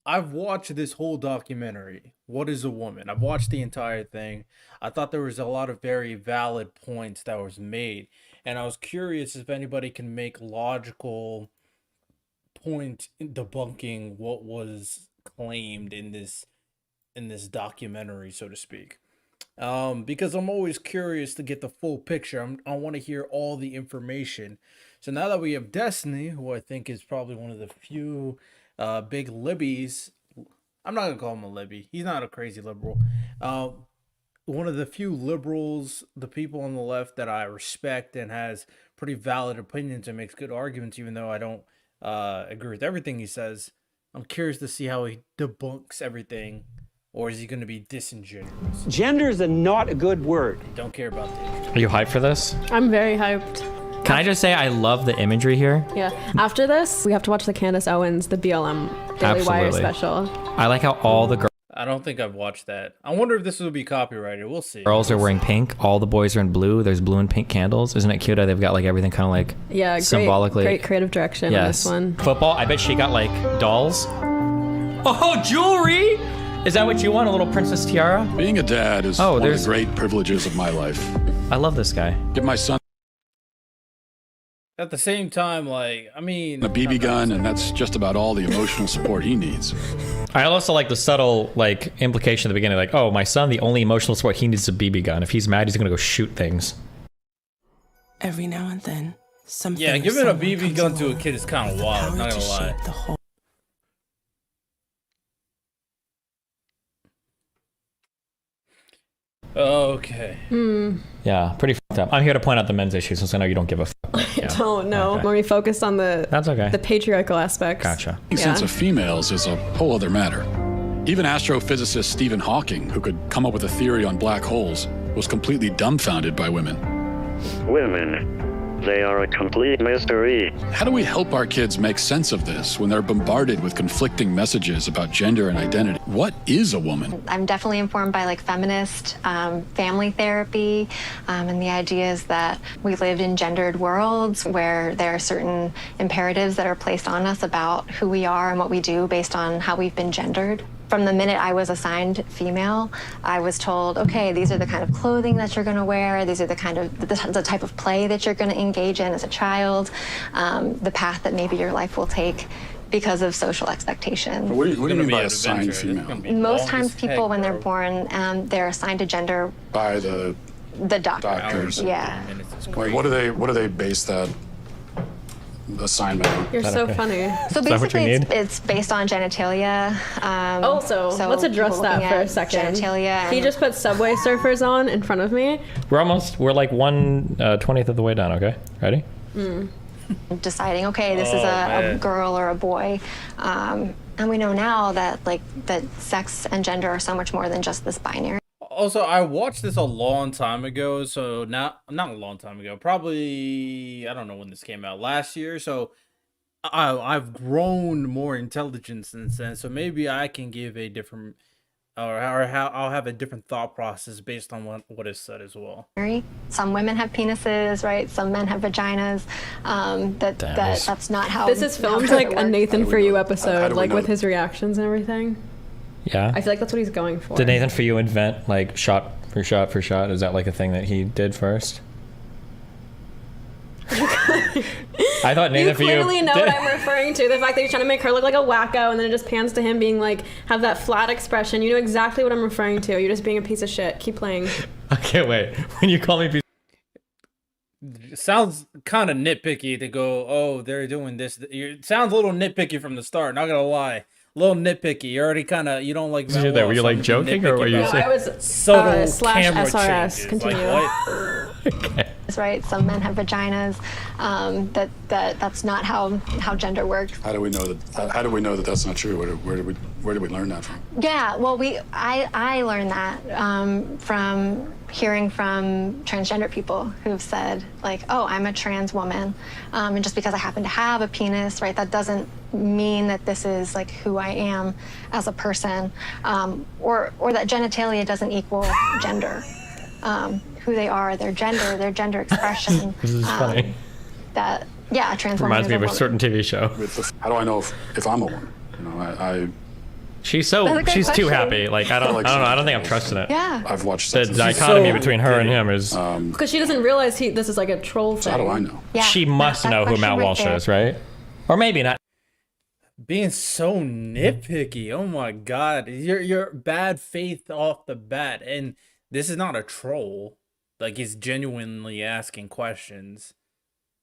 I've watched this whole documentary. What is a woman? I've watched the entire thing. I thought there was a lot of very valid points that was made, and I was curious if anybody can make logical point in debunking what was claimed in this documentary, so to speak. Because I'm always curious to get the full picture. I want to hear all the information. So now that we have Destiny, who I think is probably one of the few big libbies, I'm not gonna call him a libby. He's not a crazy liberal. Uh, one of the few liberals, the people on the left that I respect and has pretty valid opinions and makes good arguments, even though I don't agree with everything he says. I'm curious to see how he debunks everything, or is he going to be disingenuous? Gender is not a good word. Don't care about the Are you hyped for this? I'm very hyped. Can I just say I love the imagery here? Yeah. After this, we have to watch the Candace Owens, the BLM Daily Wire Absolutely. special. I like how all the I don't think I've watched that. I wonder if this will be copyrighted. We'll see. girls are wearing pink. All the boys are in blue. There's blue and pink candles. Isn't it cute how they've got like everything kind of like Yeah, symbolically? great creative direction on this one. Football. I bet she got like dolls. Oh, jewelry. Is that what you want? A little princess tiara? Being a dad is one of there's- the great privileges of my life. I love this guy. Give my son At the same time, like, I mean, a BB gun, and that's just about all the emotional support he needs. I also like the subtle like implication at the beginning, like, oh, my son, the only emotional support he needs is a BB gun. If he's mad, he's gonna go shoot things. Every now and then, something. yeah, or giving a someone BB comes gun to a along kid is kind of with the wild. power Not to gonna lie. shape the whole. Okay. Yeah, pretty fucked up. I'm here to point out the men's issues since I know you don't give a fuck. Yeah. Don't know. Okay. When we focus on the That's okay. the patriarchal aspects. Gotcha. The sense of females is a whole other matter. Even astrophysicist Stephen Hawking, who could come up with a theory on black holes, was completely dumbfounded by women. Women. They are a complete mystery. How do we help our kids make sense of this when they're bombarded with conflicting messages about gender and identity? What is a woman? I'm definitely informed by like feminist family therapy, and the idea is that we live in gendered worlds where there are certain imperatives that are placed on us about who we are and what we do based on how we've been gendered. From the minute I was assigned female, I was told, okay, these are the kind of clothing that you're going to wear. These are the kind of the type of play that you're going to engage in as a child, the path that maybe your life will take because of social expectations. What do you mean by an assigned adventure. It's gonna female? be Most long times as people, heck, when they're bro. born, they're assigned a gender, By the the doctor. doctors. Yeah. Like, what do they base that assignment on? You're so funny. So that what you basically, need? it's based on genitalia. Also, so let's address people that looking for a at second. Genitalia. He and- just put Subway Surfers on in front of me. We're like 1/20th of the way down, okay? Ready? deciding, okay, this is a man. girl or a boy. And we know now that that sex and gender are so much more than just this binary. Also, I watched this a long time ago, so not a long time ago. Probably I don't know when this came out, last year. So I've grown more intelligent since then. So maybe I can give a different, or how I'll have a different thought process based on what is said as well. Some women have penises, right? Some men have vaginas. That's not how. This is filmed how like it a works. Nathan For You how episode, do we like know with that? his reactions and everything. Yeah. I feel like that's what he's going for. Did Nathan For You invent like shot for shot for shot? Is that like a thing that he did first? I thought Nathan You For You. clearly know what I'm referring to. The fact that he's trying to make her look like a wacko, and then it just pans to him being like, have that flat expression. You know exactly what I'm referring to. You're just being a piece of shit. Keep playing. Okay, wait. When you call me piece It sounds kind of nitpicky to go, oh, they're doing this. It sounds a little nitpicky from the start. Not gonna lie, a little nitpicky. You're already kind of, you don't like. Did you do that? Were you, like, joking, or were you nitpicky saying- I was subtle slash camera SRS. changes? Continue. Like, what? Right? Some men have vaginas. That's not how gender works. How do we know that? How do we know that that's not true? Where did we learn that from? Yeah, well, I learned that from hearing from transgender people who've said, like, oh, I'm a trans woman, and just because I happen to have a penis, right, that doesn't mean that this is like who I am as a person, or that genitalia doesn't equal gender. Who they are, their gender expression. This is funny. That a trans woman Reminds is me a of a woman. certain TV show. How do I know if I'm a woman? You know, She's That's a good too question. happy. Like I don't know. I don't think I'm trusting it. Yeah. I've watched The Sex and dichotomy so between her and giddy. him is Because she doesn't realize this is like a troll thing. How do I know? Yeah. she must that know who question Matt right Walsh there. is, right? Or maybe not. Being so nitpicky. Oh my god. You're bad faith off the bat. And this is not a troll. Like he's genuinely asking questions.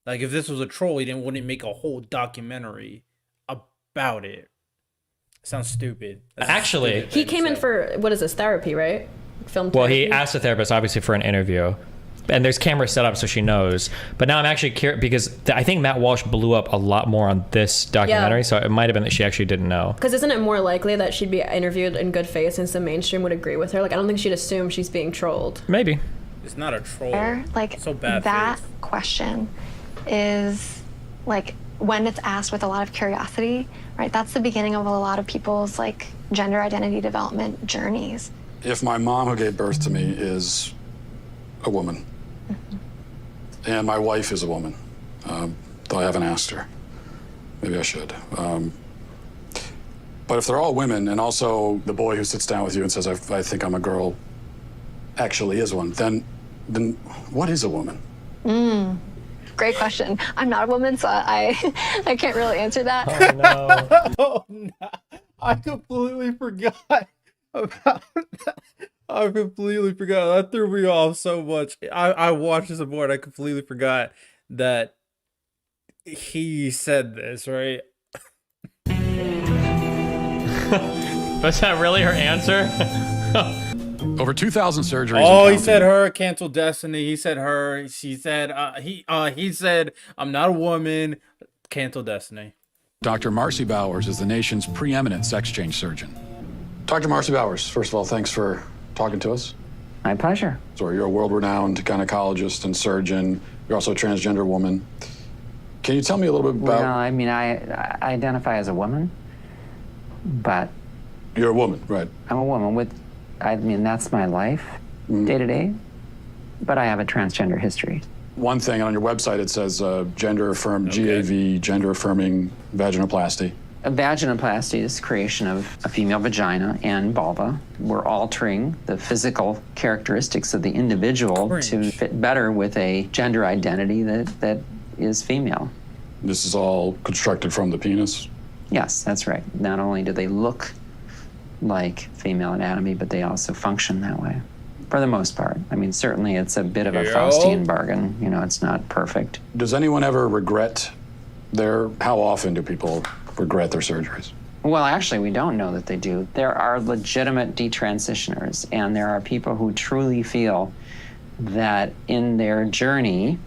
Like if this was a troll, he wouldn't make a whole documentary about it. Sounds stupid. That's a Actually- stupid He thing to came in say. for, what is this, therapy, right? Film Well, therapy? he asked the therapist obviously for an interview, and there's cameras set up so she knows. But now I'm actually curious because I think Matt Walsh blew up a lot more on this documentary, Yeah. so it might have been that she actually didn't know. Because isn't it more likely that she'd be interviewed in good faith since the mainstream would agree with her? Like, I don't think she'd assume she's being trolled. Maybe. It's not a troll. Like so bad that faith. question is like when it's asked with a lot of curiosity, right? That's the beginning of a lot of people's like gender identity development journeys. If my mom who gave birth to me is a woman, and my wife is a woman, though I haven't asked her, maybe I should. But if they're all women, and also the boy who sits down with you and says, I think I'm a girl, actually is one, then what is a woman? Great question. I'm not a woman, so I can't really answer that. Oh no. Oh no. I completely forgot about that. I completely forgot. That threw me off so much. I watched this aboard. I completely forgot that he said this, right? Was that really her answer? Over 2,000 surgeries. Oh, and he said counting. her, cancel Destiny. He said her. She said he said I'm not a woman. Cancel Destiny. Dr. Marcy Bowers is the nation's preeminent sex change surgeon. Dr. Marcy Bowers, first of all, thanks for talking to us. My pleasure. So you're a world-renowned gynecologist and surgeon. You're also a transgender woman. Can you tell me a little bit about... Well, I mean, I identify as a woman, but You're a woman, right? I'm a woman with, I mean, that's my life day to day, but I have a transgender history. One thing on your website, it says gender-affirmed, GAV, gender-affirming vaginoplasty. A vaginoplasty is creation of a female vagina and vulva. We're altering the physical characteristics of the individual to Cringe. fit better with a gender identity that is female. This is all constructed from the penis. Yes, that's right. Not only do they look like female anatomy, but they also function that way, for the most part. I mean, certainly it's a bit of a Yo. Faustian bargain. You know, it's not perfect. Does anyone ever regret how often do people regret their surgeries? Well, actually, we don't know that they do. There are legitimate detransitioners, and there are people who truly feel that in their journey,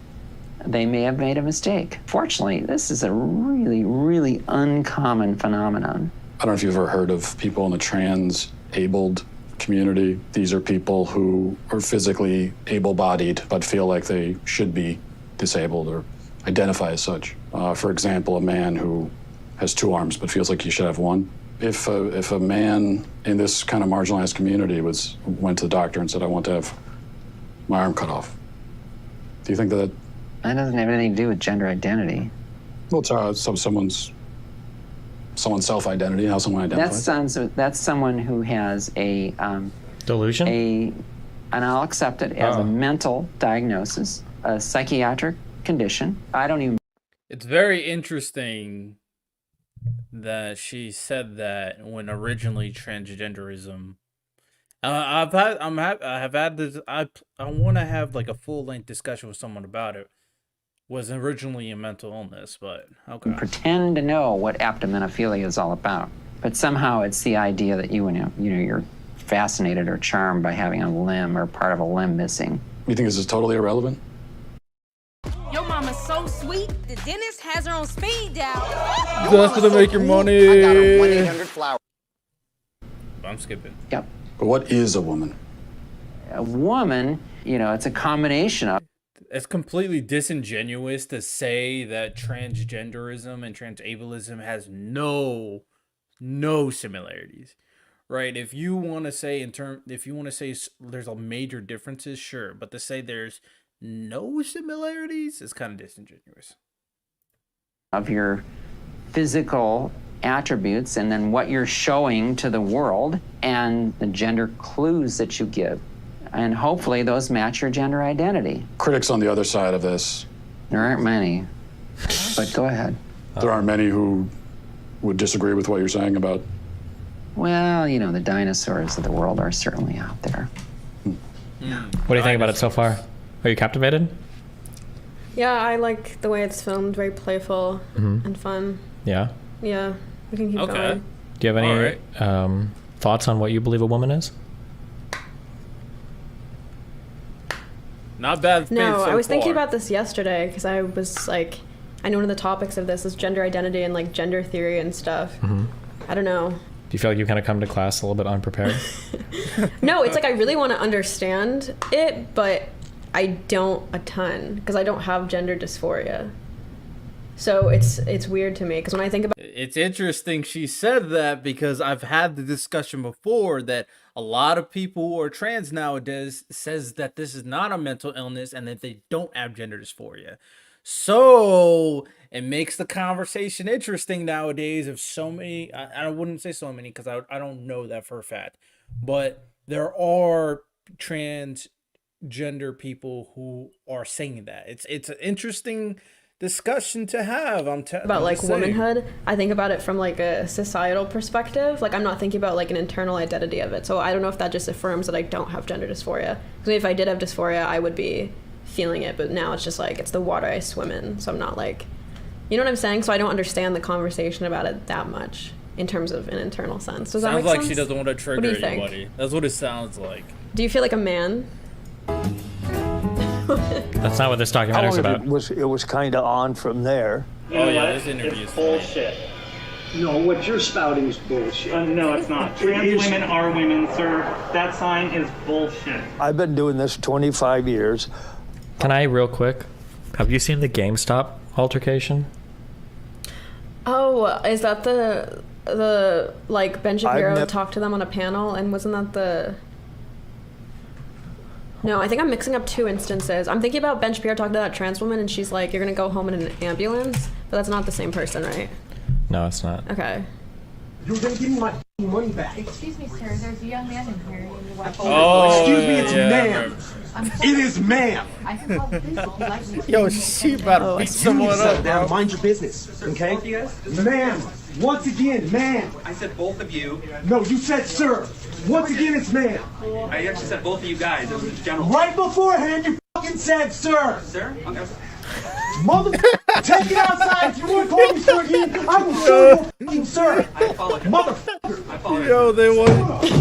they may have made a mistake. Fortunately, this is a really, really uncommon phenomenon. I don't know if you've ever heard of people in the trans-abled community. These are people who are physically able-bodied but feel like they should be disabled or identify as such. For example, a man who has two arms but feels like he should have one. If a man in this kind of marginalized community went to the doctor and said, I want to have my arm cut off, do you think that That doesn't have anything to do with gender identity. well, it's someone's self-identity, how someone identifies? That's someone who has Delusion? and I'll accept it as a mental diagnosis, a psychiatric condition. I don't even. It's very interesting that she said that when originally transgenderism. I want to have like a full-length discussion with someone about it. Was originally a mental illness, but okay. pretend to know what aptomenophilia is all about. But somehow it's the idea that you're fascinated or charmed by having a limb or part of a limb missing. You think this is totally irrelevant? Your mama's so sweet, the dentist has her on speed dial. Just to make your money. I got a 1-800-FLOWER. I'm skipping. Yep. But what is a woman? A woman, it's a combination of. It's completely disingenuous to say that transgenderism and transableism has no similarities, right? If you want to say there's a major differences, sure, but to say there's no similarities is kind of disingenuous. Of your physical attributes and then what you're showing to the world and the gender clues that you give. And hopefully those match your gender identity. Critics on the other side of this. There aren't many, but go ahead. There aren't many who would disagree with what you're saying about. Well, you know, the dinosaurs of the world are certainly out there. What do you think about it so far? Are you captivated? Yeah, I like the way it's filmed. Very playful and fun. Yeah. Yeah, we can keep Okay. going. Do you have any thoughts on what you believe a woman is? Not bad. No, so I was thinking far. about this yesterday because I was like, I know one of the topics of this is gender identity and like gender theory and stuff. I don't know. Do you feel like you kind of come to class a little bit unprepared? No, it's like I really want to understand it, but I don't a ton because I don't have gender dysphoria. So it's weird to me because when I think about It's interesting she said that because I've had the discussion before that a lot of people who are trans nowadays says that this is not a mental illness and that they don't have gender dysphoria. So it makes the conversation interesting nowadays of so many, I wouldn't say so many because I don't know that for a fact, but there are transgender people who are saying that. It's an interesting discussion to have. about like womanhood, I think about it from like a societal perspective. Like I'm not thinking about like an internal identity of it. So I don't know if that just affirms that I don't have gender dysphoria. Because if I did have dysphoria, I would be feeling it. But now it's just like it's the water I swim in. So I'm not like, you know what I'm saying? So I don't understand the conversation about it that much in terms of an internal sense. Does that Sounds make like sense? she doesn't want to What trigger do you think? anybody. That's what it sounds like. Do you feel like a man? That's not what this documentary's about. It was kind of on from there. Oh yeah, this interview is bullshit. No, what you're spouting is bullshit. No, it's not. Trans women are women, sir. That sign is bullshit. I've been doing this 25 years. Can I real quick? Have you seen the GameStop altercation? Oh, is that the like Ben Shapiro nev- talked to them on a panel, and wasn't that the? No, I think I'm mixing up two instances. I'm thinking about Ben Shapiro talking to that trans woman, and she's like, "You're gonna go home in an ambulance," but that's not the same person, right? No, it's not. Okay. You're gonna give me my money back. Excuse me, sir. There's a young man in here. Oh, Excuse me, it's yeah, ma'am. It is ma'am. I can call the police if you'd like me to. Yo, she about to beat someone up, bro. Mind your business, okay? Both of you guys? Ma'am, once again, ma'am. I said both of you. No, you said sir. Once again, it's ma'am. I actually said both of you guys. It was general. Right beforehand, you fucking said sir. Sir? Okay. Mother, take it outside. If you want to call me sir again, I will show you fucking sir. I apologize. Motherfucker. I apologize. Yo, they want.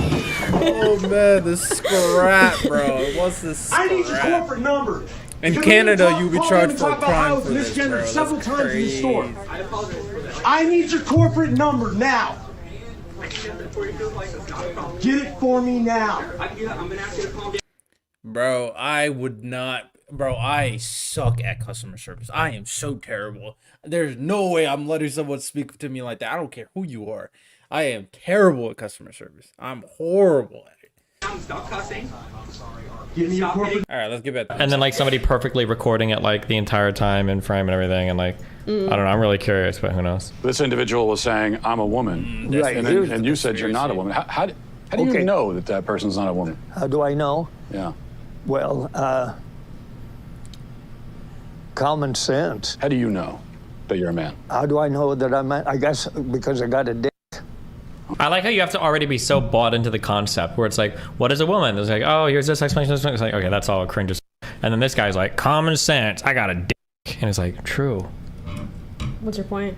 Oh man, the scrap, bro. What's this? I need your corporate number. In Because Canada, we you'll be call charged and for a talk about how I crime was for this, bro. misgendered That's several times in the store. crazy. I apologize for that. I need your corporate number now. I can get that for you. Feels like it's not a problem. Get it for me now. I can do that. I'm gonna ask you to calm down. Bro, I would not. Bro, I suck at customer service. I am so terrible. There's no way I'm letting someone speak to me like that. I don't care who you are. I am terrible at customer service. I'm horrible at it. Stop cussing. Give me your corporate. All right, let's get back to And then like somebody perfectly recording it like the entire time in frame and everything, and like I don't know. I'm really curious, but who knows? This individual was saying, I'm a woman. Right, And, here's and the you said you're not a woman. How do you Okay. know that that person's not a woman? How do I know? Yeah. Well, common sense. How do you know that you're a man? How do I know that I'm? I guess because I got a dick. I like how you have to already be so bought into the concept where it's like, what is a woman? It's like, oh, here's this explanation. It's like, okay, that's all cringe. And then this guy's like, common sense. I got a dick, and it's like, true. What's your point?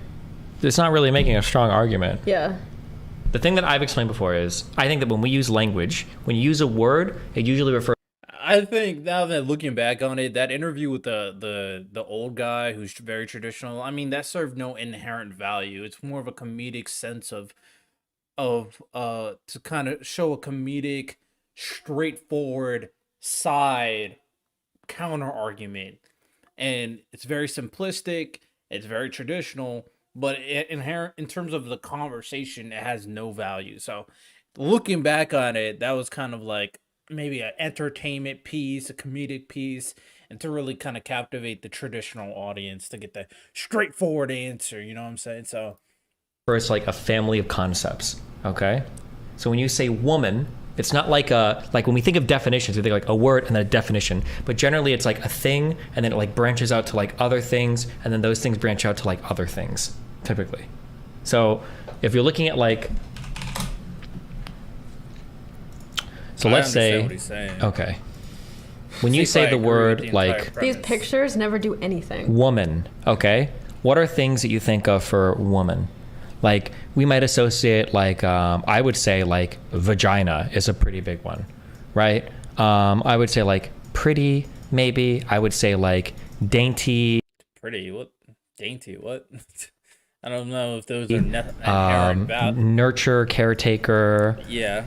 It's not really making a strong argument. Yeah. The thing that I've explained before is, I think that when we use language, when you use a word, it usually refers. I think now that looking back on it, that interview with the old guy who's very traditional, I mean, that served no inherent value. It's more of a comedic sense of to kind of show a comedic, straightforward side counter argument. And it's very simplistic, it's very traditional, but inherent in terms of the conversation, it has no value. So looking back on it, that was kind of like maybe an entertainment piece, a comedic piece, and to really kind of captivate the traditional audience to get the straightforward answer, you know what I'm saying? So refers to like a family of concepts. Okay, so when you say woman, it's not like when we think of definitions, we think like a word and then a definition. But generally, it's like a thing, and then it like branches out to like other things, and then those things branch out to like other things, typically. So if you're looking at like, so let's say, what he's saying. Okay, when you say the word like These pictures never do anything. woman, okay, what are things that you think of for woman? Like we might associate like I would say like vagina is a pretty big one, right? I would say like pretty, maybe. I would say like dainty. Pretty, what? Dainty, what? I don't know if those are inherent value. Nurture, caretaker. Yeah.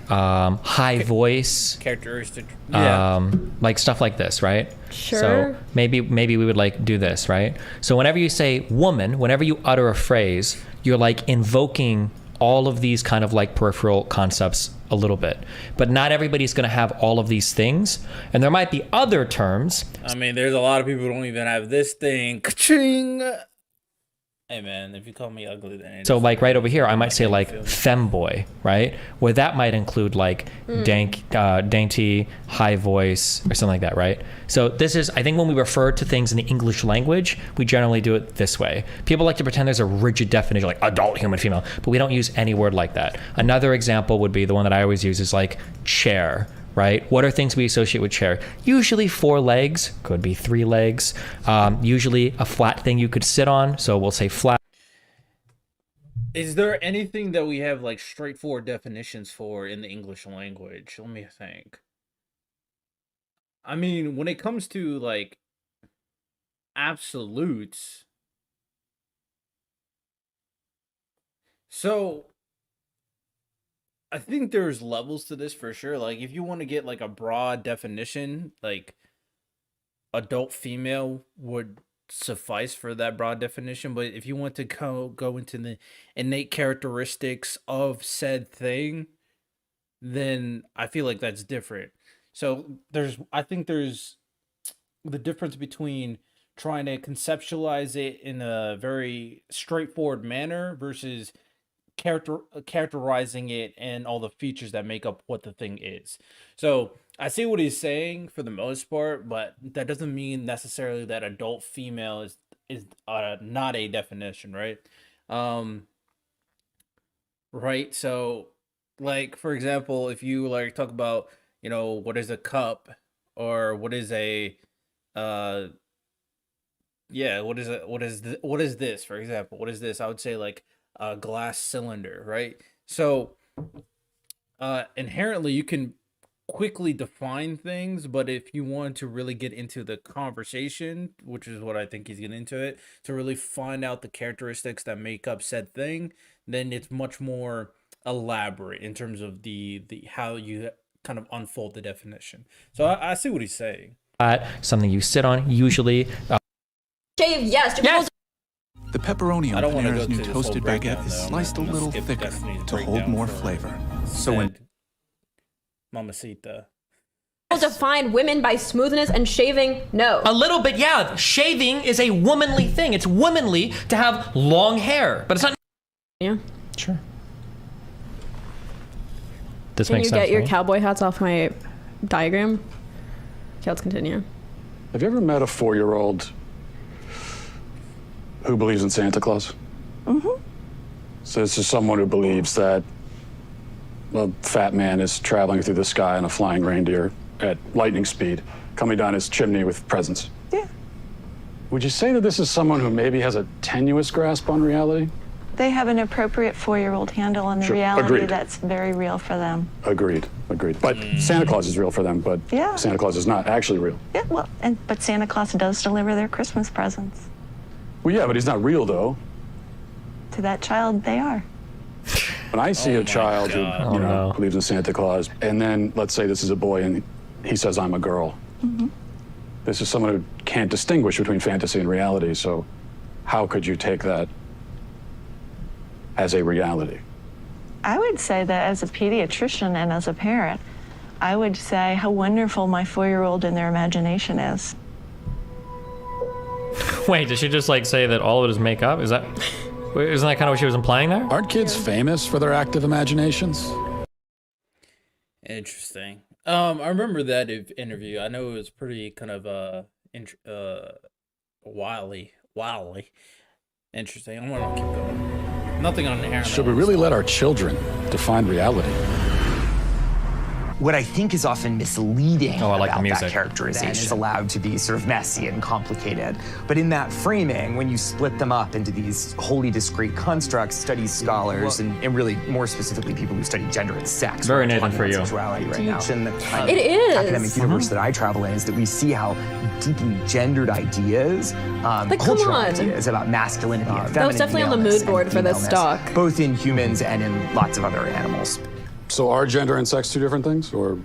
High voice. Characteristic. Yeah. Like stuff like this, right? Sure. So maybe we would like do this, right? So whenever you say woman, whenever you utter a phrase, you're like invoking all of these kind of like peripheral concepts a little bit. But not everybody's going to have all of these things. And there might be other terms. I mean, there's a lot of people who don't even have this thing. Ka-ching! Hey man, if you call me ugly, then So like right over here, I might say like femboy, right? Where that might include like dainty, high voice, or something like that, right? So this is, I think when we refer to things in the English language, we generally do it this way. People like to pretend there's a rigid definition, like adult human female, but we don't use any word like that. Another example would be the one that I always use is like chair. Right? What are things we associate with chair? Usually 4 legs, could be 3 legs. Usually a flat thing you could sit on, so we'll say flat. Is there anything that we have like straightforward definitions for in the English language? Let me think. I mean, when it comes to like absolutes, so I think there's levels to this for sure. Like if you want to get like a broad definition, like adult female would suffice for that broad definition. But if you want to go into the innate characteristics of said thing, then I feel like that's different. So I think there's the difference between trying to conceptualize it in a very straightforward manner versus characterizing it and all the features that make up what the thing is. So I see what he's saying for the most part, but that doesn't mean necessarily that adult female is not a definition, right? Right. So like for example, if you like talk about, you know, what is a cup or what is a what is this, for example? What is this? I would say like a glass cylinder, right? So inherently you can quickly define things, but if you want to really get into the conversation, which is what I think he's getting into it, to really find out the characteristics that make up said thing, then it's much more elaborate in terms of the how you kind of unfold the definition. So I see what he's saying. Something you sit on, usually. Shave, yes. The pepperoni on Panera's new this whole toasted breakdown, baguette is though. sliced a I'm gonna little skip thicker Destiny's to hold breakdown more for flavor. So when said Mamacita. Define women by smoothness and shaving? No. A little bit, yeah. Shaving is a womanly thing. It's womanly to have long hair, but it's not. Yeah. Sure. This Can makes you sense. get your right? cowboy hats off my diagram? Okay, let's continue. Have you ever met a 4-year-old who believes in Santa Claus? Mm-hmm. So this is someone who believes that a fat man is traveling through the sky on a flying reindeer at lightning speed, coming down his chimney with presents. Yeah. Would you say that this is someone who maybe has a tenuous grasp on reality? They have an appropriate 4-year-old handle on the Sure. reality Agreed. that's very real for them. Agreed. But Santa Claus is real for them, but Yeah. Santa Claus is not actually real. Yeah, well, but Santa Claus does deliver their Christmas presents. Well, yeah, but he's not real, though. To that child, they are. When I see a child who believes in Santa Claus, and then let's say this is a boy and he says, I'm a girl. Mm-hmm. This is someone who can't distinguish between fantasy and reality, so how could you take that as a reality? I would say that as a pediatrician and as a parent, I would say how wonderful my 4-year-old and their imagination is. Wait, did she just like say that all of it is makeup? Is that? Isn't that kind of what she was implying there? Aren't kids famous for their active imaginations? Interesting. I remember that interview. I know it was pretty kind of wildly interesting. I want to keep going. Nothing on the hair. Should we really let our children define reality? What I think is often misleading like about the music. that characterization is allowed to be sort of messy and complicated. But in that framing, when you split them up into these wholly discrete constructs, studies scholars, and really more specifically people who study gender and sex. Very we're Nathan talking for about you. Sexuality right now. In the kind It of is. academic universe that I travel in is that we see how deeply gendered ideas, Like, cultural come on. ideas about masculinity and femininity, That was definitely on the mood board for this talk. both in humans and in lots of other animals. So are gender and sex two different things, or?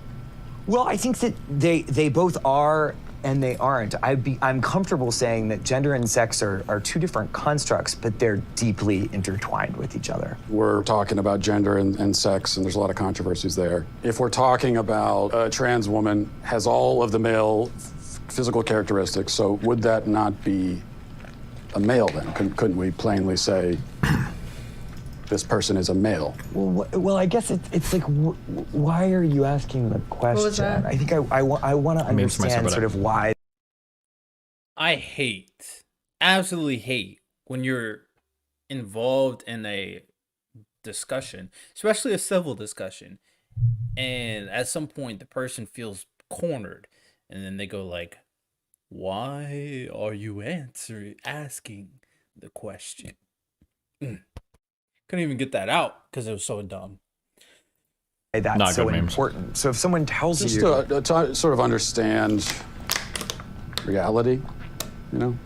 Well, I think that they both are and they aren't. I'm comfortable saying that gender and sex are two different constructs, but they're deeply intertwined with each other. We're talking about gender and sex, and there's a lot of controversies there. If we're talking about a trans woman has all of the male physical characteristics, so would that not be a male then? Couldn't we plainly say this person is a male? Well, I guess it's like, why are you asking the question? was that? I think I want to understand sort of why. I absolutely hate when you're involved in a discussion, especially a civil discussion, and at some point the person feels cornered, and then they go like, why are you asking the question? Couldn't even get that out because it was so dumb. That's Not so good memes. important. So if someone tells Just you, to sort of understand reality, you know?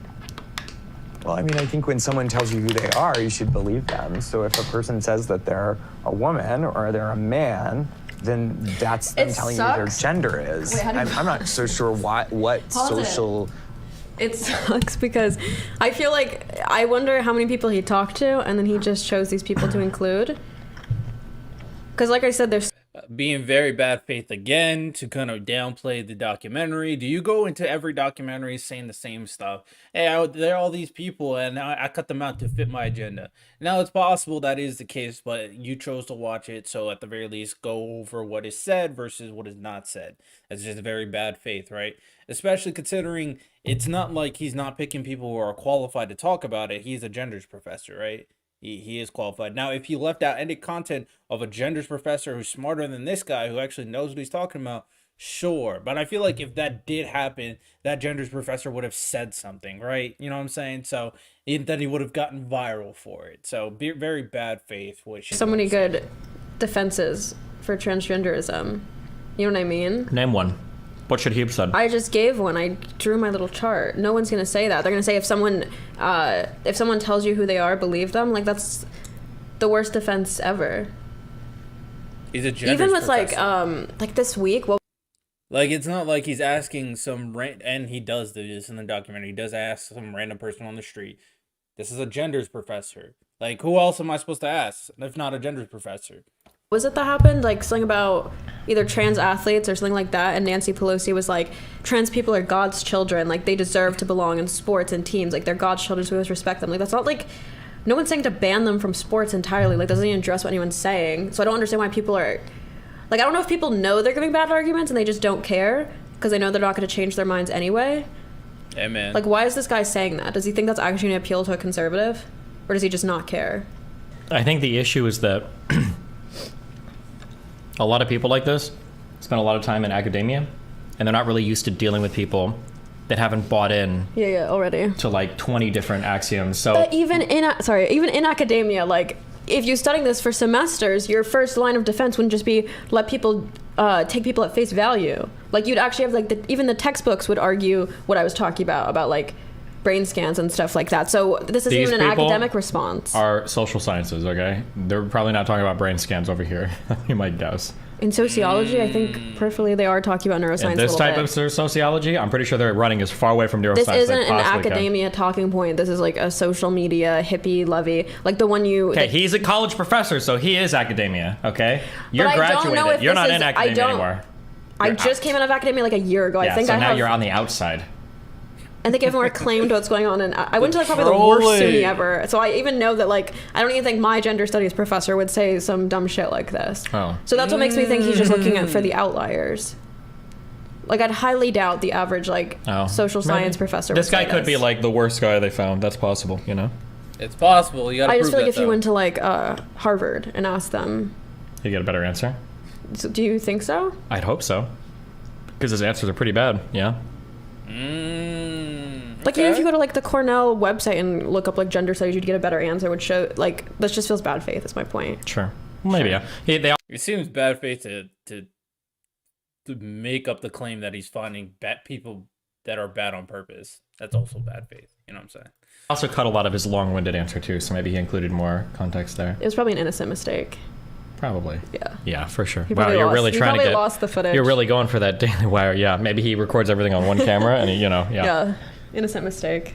well, I mean, I think when someone tells you who they are, you should believe them. So if a person says that they're a woman or they're a man, then that's them It telling you their sucks. gender is. Wait, how do you- I'm not so sure what Pause it. social. It sucks because I feel like I wonder how many people he talked to, and then he just chose these people to include. Because, like I said, there's Being very bad faith again to kind of downplay the documentary. Do you go into every documentary saying the same stuff? Hey, there are all these people, and I cut them out to fit my agenda. Now, it's possible that is the case, but you chose to watch it, so at the very least, go over what is said versus what is not said. That's just very bad faith, right? Especially considering it's not like he's not picking people who are qualified to talk about it. He's a genders professor, right? He is qualified. Now, if he left out any content of a genders professor who's smarter than this guy, who actually knows what he's talking about, sure. But I feel like if that did happen, that genders professor would have said something, right? You know what I'm saying? So then he would have gotten viral for it. So very bad faith. so many good defenses for transgenderism. You know what I mean? Name one. What should he have said? I just gave one. I drew my little chart. No one's gonna say that. They're gonna say if someone tells you who they are, believe them. Like, that's the worst defense ever. He's a genders Even with professor. like this week. Well, Like, it's not like he's asking some and he does do this in the documentary. He does ask some random person on the street. This is a genders professor. Like, who else am I supposed to ask if not a genders professor? was it that happened? Like something about either trans athletes or something like that. And Nancy Pelosi was like, trans people are God's children. Like, they deserve to belong in sports and teams. Like, they're God's children, so we must respect them. Like, that's not like, no one's saying to ban them from sports entirely. Like, doesn't even address what anyone's saying. So I don't understand why people are, like, I don't know if people know they're giving bad arguments and they just don't care because they know they're not going to change their minds anyway. Amen. Like, why is this guy saying that? Does he think that's actually going to appeal to a conservative? Or does he just not care? I think the issue is that a lot of people like this spend a lot of time in academia, and they're not really used to dealing with people that haven't bought in already to like 20 different axioms. So but even in academia, like, if you're studying this for semesters, your first line of defense wouldn't just be let people take people at face value. Like, you'd actually have like even the textbooks would argue what I was talking about like brain scans and stuff like that. So this isn't even an academic response. Are social sciences, okay? They're probably not talking about brain scans over here. You might guess. In sociology, I think peripherally they are talking about neuroscience. And this a little type bit. of sociology, I'm pretty sure they're running as far away from neuroscience This isn't as they an possibly academia talking point. This is like a social media hippie levy, like the one you. Okay, he's a college professor, so he is academia. Okay, you're But I don't graduated. know if You're this not is- in I academia don't- anymore. I You're just out. came out of academia like a year ago. Yeah, I think so I now have. you're on the outside. I think everyone claimed what's going on, and I went to like probably the worst SUNY ever. So I even know that like I don't even think my gender studies professor would say some dumb shit like this. Oh. So that's what makes me think he's just looking at for the outliers. Like I'd highly doubt the average like social science professor. This would guy say could be like the worst guy they found. That's possible, you know. It's possible. You gotta I just prove feel like that, if you though. went to like Harvard and asked them, You get a better answer. do you think so? I'd hope so, because his answers are pretty bad. Yeah. Like even if you go to like the Cornell website and look up like gender studies, you'd get a better answer. Which show like this just feels bad faith. Is my point. Sure. Maybe. Yeah. It seems bad faith to make up the claim that he's finding bad people that are bad on purpose. That's also bad faith. You know what I'm saying? Also cut a lot of his long-winded answer too, so maybe he included more context there. It was probably an innocent mistake. Probably. Yeah. Yeah, for sure. He Wow, probably you're lost- really he trying to probably get. lost the footage. You're really going for that Daily Wire. Yeah, maybe he records everything on one camera, and yeah. Yeah. Innocent mistake.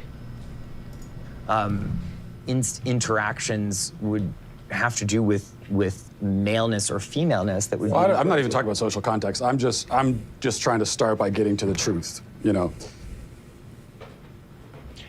Interactions would have to do with maleness or femaleness that would Well, be. I'm not even talking about social context. I'm just trying to start by getting to the truth, you know.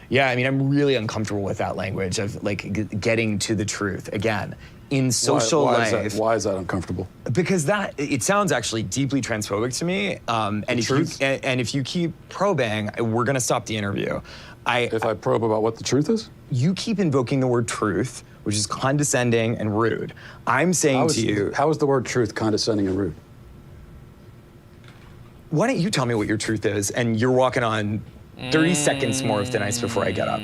Yeah, I mean, I'm really uncomfortable with that language of like getting to the truth. Again, in social life. Why is that uncomfortable? Because it sounds actually deeply transphobic to me. And if you keep probing, we're gonna stop the interview. If I probe about what the truth is? You keep invoking the word truth, which is condescending and rude. I'm saying to you. How is the word truth condescending and rude? Why don't you tell me what your truth is? And you're walking on 30 seconds more of thin ice before I get up.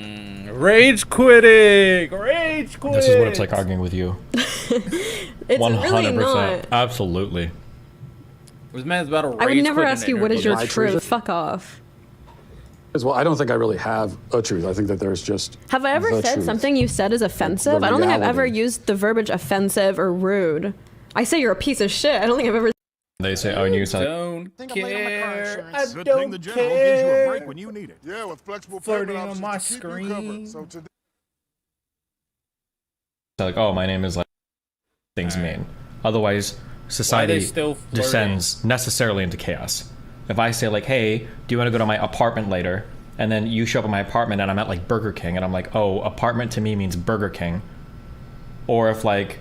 Rage quitting! Rage quit! This is what it's like arguing with you. It's 100%. Really not. Absolutely. This man's about to rage I would never quit ask an you what is your interview. truth. Fuck off. Well, I don't think I really have a truth. I think that there's just. Have I ever the said truth. something you said is offensive? The I don't think I've ever reality. used the verbiage offensive or rude. I say you're a piece of shit. I don't think I've ever. They say, oh, and you said. Don't care. I Good don't thing the general gives you a care. break when you need it. Yeah, with flexible Flirting payment on options my to keep you covered. screen. So today Like, oh, my name is like things mean. Otherwise, society still flirting? descends necessarily into chaos. If I say like, hey, do you want to go to my apartment later? And then you show up at my apartment and I'm at like Burger King and I'm like, oh, apartment to me means Burger King. Or if like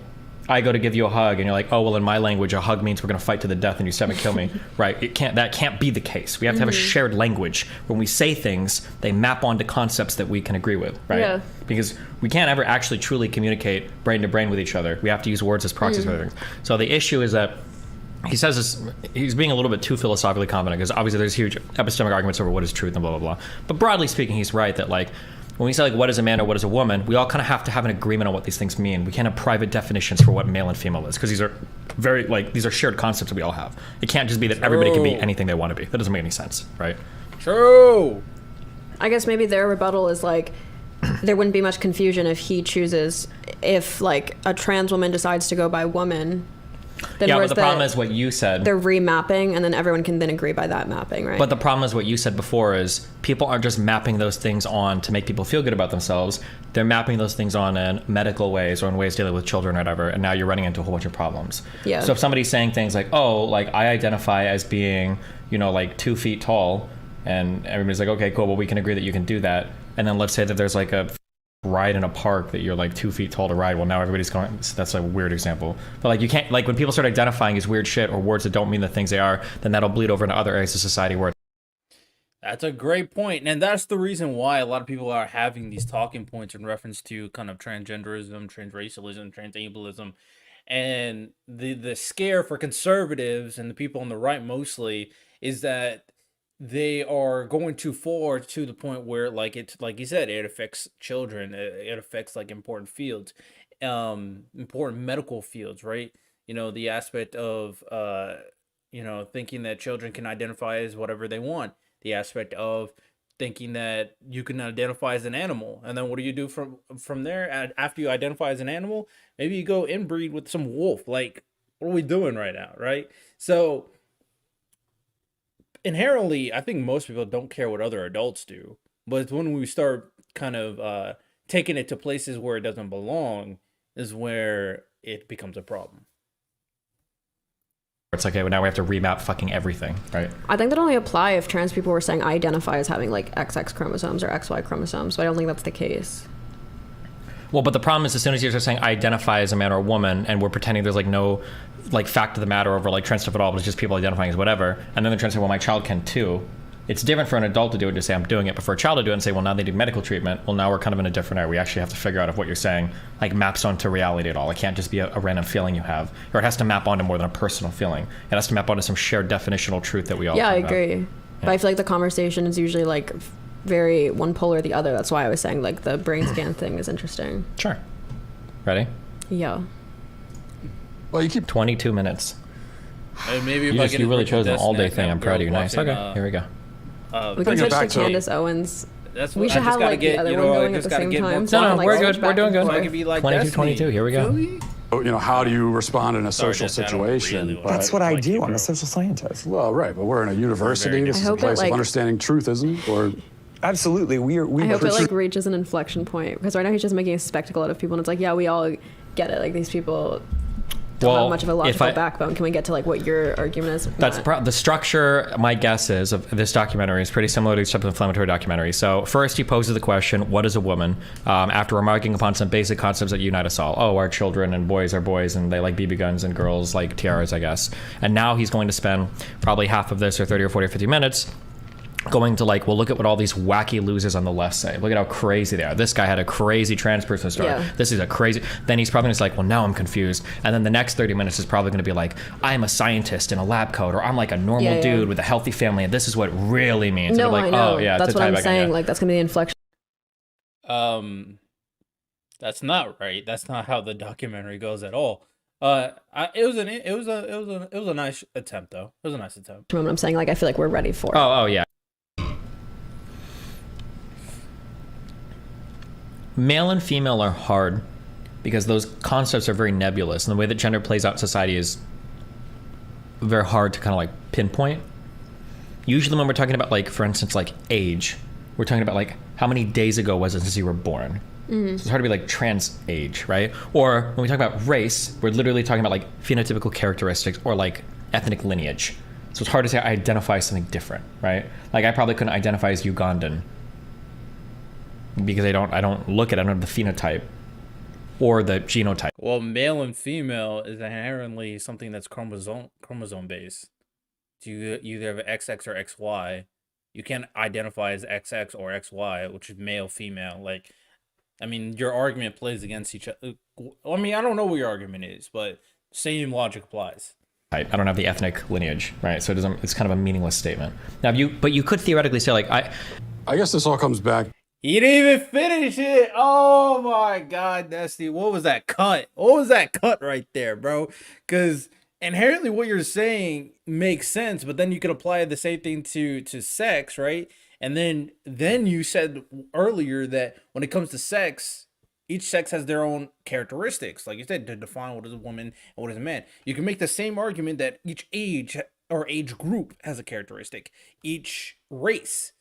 I go to give you a hug and you're like, oh, well, in my language, a hug means we're going to fight to the death and you stab and kill me. Right? That can't be the case. We have to have a shared language. When we say things, they map onto concepts that we can agree with, right? Yeah. Because we can't ever actually truly communicate brain to brain with each other. We have to use words as proxies for things. So the issue is that he says this, he's being a little bit too philosophically confident because obviously there's huge epistemic arguments over what is truth and blah, blah, blah. But broadly speaking, he's right that like, when we say like what is a man or what is a woman, we all kind of have to have an agreement on what these things mean. We can't have private definitions for what male and female is because these are very like these are shared concepts that we all have. It can't just be that everybody can be anything they want to be. That doesn't make any sense, right? True. I guess maybe their rebuttal is like, there wouldn't be much confusion if he chooses, if like a trans woman decides to go by woman. Then Yeah, but where's the problem is what you said. They're remapping, and then everyone can then agree by that mapping, right? But the problem is what you said before is people aren't just mapping those things on to make people feel good about themselves. They're mapping those things on in medical ways or in ways dealing with children or whatever, and now you're running into a whole bunch of problems. Yeah. So if somebody's saying things like, oh, like I identify as being, you know, like 2 feet tall, and everybody's like, okay, cool, well, we can agree that you can do that. And then let's say that there's like a ride in a park that you're like 2 feet tall to ride. Well, now everybody's going, that's a weird example. But like you can't, like when people start identifying as weird shit or words that don't mean the things they are, then that'll bleed over into other areas of society where That's a great point, and that's the reason why a lot of people are having these talking points in reference to kind of transgenderism, transracialism, transableism, and the scare for conservatives and the people on the right mostly is that they are going too far to the point where like it's like you said, it affects children, it affects like important fields, important medical fields, right? You know, the aspect of you know, thinking that children can identify as whatever they want, the aspect of thinking that you can identify as an animal, and then what do you do from there? After you identify as an animal, maybe you go inbreed with some wolf. Like, what are we doing right now, right? So inherently, I think most people don't care what other adults do, but it's when we start kind of taking it to places where it doesn't belong is where it becomes a problem. It's like, okay, well, now we have to remap fucking everything, right? I think that only apply if trans people were saying I identify as having like XX chromosomes or XY chromosomes. So I don't think that's the case. Well, but the problem is as soon as you start saying I identify as a man or a woman, and we're pretending there's like no like fact of the matter over like trans stuff at all, but it's just people identifying as whatever, and then they're trying to say, well, my child can too. It's different for an adult to do it, to say I'm doing it, but for a child to do it and say, well, now they need medical treatment. Well, now we're kind of in a different area. We actually have to figure out if what you're saying like maps onto reality at all. It can't just be a random feeling you have, or it has to map onto more than a personal feeling. It has to map onto some shared definitional truth that we all. Yeah, I talk about. agree. But I feel like the conversation is usually like very one pole or the other. That's why I was saying like the brain scan thing is interesting. Sure. Ready? Yeah. Well, you keep 22 minutes. Maybe if You really chose an all-day thing. I'm proud of you. Nice. Okay, here we go. We can switch to Candace Owens. That's we what, should have like the other one going at the same time. So No, like, we're good. switch We're back doing and good. forth. I could be like 22. Here we go. You know, how do you respond in a social situation? That's what I do. I'm a social scientist. Well, right, but we're in a university. This is a hope it, place like- of understanding truth, isn't it? Or Absolutely. We I hope it like reaches an inflection point because right now he's just making a spectacle out of people and it's like, yeah, we all get it. Like these people don't have much of a logical backbone. Can we get to like what your argument is? That's the structure. My guess is of this documentary is pretty similar to these types of inflammatory documentaries. So first, he poses the question, "What is a woman?" After remarking upon some basic concepts that unite us all. Oh, our children and boys are boys, and they like BB guns, and girls like tiaras, I guess. And now he's going to spend probably half of this, or 30 or 40 or 50 minutes, going to like, well, look at what all these wacky losers on the left say. Look at how crazy they are. This guy had a crazy trans person story. Yeah. This is a crazy. Then he's probably just like, well, now I'm confused. And then the next 30 minutes is probably going to be like, I'm a scientist in a lab coat, or I'm like a normal dude with a healthy family, and this is what it really means. No, and like, I know. Oh, yeah, that's to what tie I'm back in, saying. yeah. Like that's gonna be the inflection. That's not right. That's not how the documentary goes at all. It was a nice attempt though. It was a nice attempt. Moment I'm saying like I feel like we're ready for. Oh yeah. Male and female are hard because those concepts are very nebulous, and the way that gender plays out in society is very hard to kind of like pinpoint. Usually when we're talking about like, for instance, like age, we're talking about like how many days ago was it since you were born. So it's hard to be like trans age, right? Or when we talk about race, we're literally talking about like phenotypical characteristics or like ethnic lineage. So it's hard to say I identify as something different, right? Like I probably couldn't identify as Ugandan because I don't look at it, I don't have the phenotype or the genotype. Well, male and female is inherently something that's chromosome based. You either have XX or XY. You can't identify as XX or XY, which is male, female. Like, I mean, your argument plays against each other. I mean, I don't know what your argument is, but same logic applies. I don't have the ethnic lineage, right? So it doesn't. It's kind of a meaningless statement. Now, but you could theoretically say like I guess this all comes back. He didn't even finish it. Oh my God, Dusty. What was that cut? What was that cut right there, bro? Because inherently what you're saying makes sense, but then you could apply the same thing to sex, right? And then you said earlier that when it comes to sex, each sex has their own characteristics. Like you said, to define what is a woman and what is a man. You can make the same argument that each age or age group has a characteristic. Each race